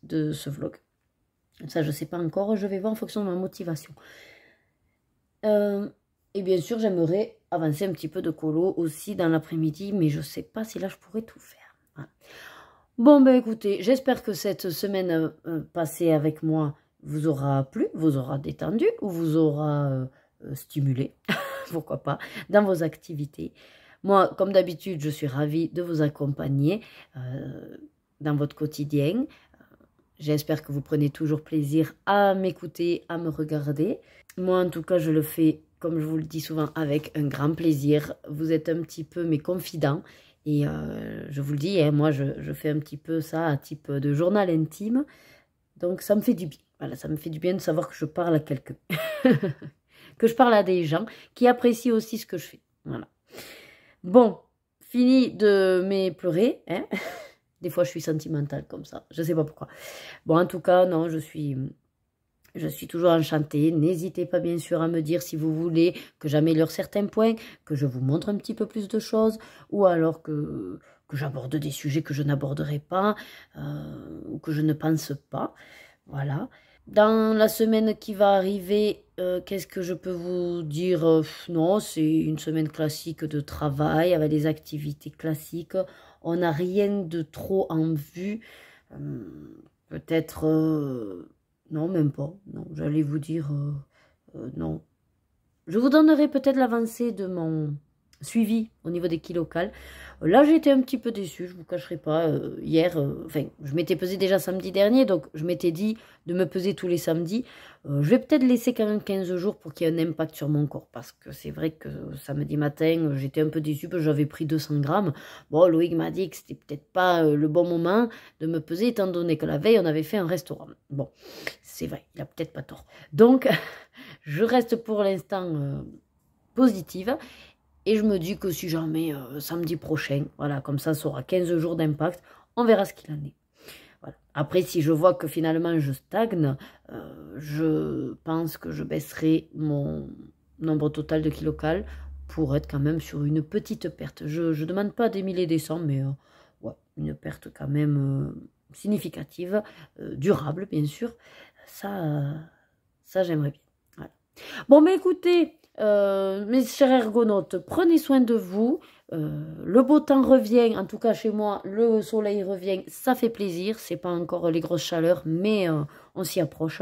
Speaker 1: ce vlog. Ça, je ne sais pas encore. Je vais voir en fonction de ma motivation. Et bien sûr, j'aimerais avancer un petit peu de colo aussi dans l'après-midi, mais je ne sais pas si là, je pourrais tout faire. Voilà. Bon, ben écoutez, j'espère que cette semaine passée avec moi vous aura plu, vous aura détendu ou vous aura stimulé, pourquoi pas, dans vos activités. Moi, comme d'habitude, je suis ravie de vous accompagner dans votre quotidien. J'espère que vous prenez toujours plaisir à m'écouter, à me regarder. Moi, en tout cas, je le fais, comme je vous le dis souvent, avec un grand plaisir. Vous êtes un petit peu mes confidents. Et je vous le dis, hein, moi, je fais un petit peu ça à type de journal intime. Donc, ça me fait du bien. Voilà, ça me fait du bien de savoir que je parle à quelqu'un. Que je parle à des gens qui apprécient aussi ce que je fais. Voilà. Bon, fini de m'éplurer. Hein. Des fois, je suis sentimentale comme ça. Je ne sais pas pourquoi. Bon, en tout cas, non, je suis toujours enchantée. N'hésitez pas, bien sûr, à me dire si vous voulez que j'améliore certains points, que je vous montre un petit peu plus de choses, ou alors que j'aborde des sujets que je n'aborderai pas, ou que je ne pense pas. Voilà. Dans la semaine qui va arriver, qu'est-ce que je peux vous dire? Non, c'est une semaine classique de travail, avec des activités classiques. On n'a rien de trop en vue. Peut-être... non, même pas. Non, j'allais vous dire... non. Je vous donnerai peut-être l'avancée de mon suivi au niveau des kilos cales. Là, j'ai été un petit peu déçue, je ne vous cacherai pas. Hier, enfin, je m'étais pesée déjà samedi dernier, donc je m'étais dit de me peser tous les samedis. Je vais peut-être laisser quand même 15 jours pour qu'il y ait un impact sur mon corps, parce que c'est vrai que samedi matin, j'étais un peu déçue, parce que j'avais pris 200 grammes. Bon, Loïc m'a dit que c'était peut-être pas le bon moment de me peser, étant donné que la veille, on avait fait un restaurant. Bon, c'est vrai, il a peut-être pas tort. Donc, je reste pour l'instant positive. Et je me dis que si jamais samedi prochain, voilà, comme ça aura 15 jours d'impact, on verra ce qu'il en est. Voilà. Après, si je vois que finalement je stagne, je pense que je baisserai mon nombre total de kilocales pour être quand même sur une petite perte. Je ne demande pas des milliers et des cents, mais ouais, une perte quand même significative, durable bien sûr. Ça j'aimerais bien. Voilà. Bon, mais écoutez, mes chers ergonautes, prenez soin de vous. Le beau temps revient, en tout cas chez moi, le soleil revient, ça fait plaisir. C'est pas encore les grosses chaleurs, mais on s'y approche.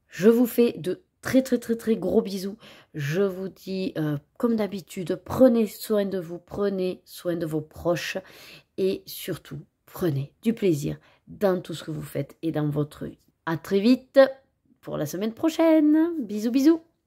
Speaker 1: Je vous fais de très gros bisous. Je vous dis, comme d'habitude, prenez soin de vous, prenez soin de vos proches et surtout, prenez du plaisir dans tout ce que vous faites et dans votre vie. À très vite pour la semaine prochaine. Bisous, bisous.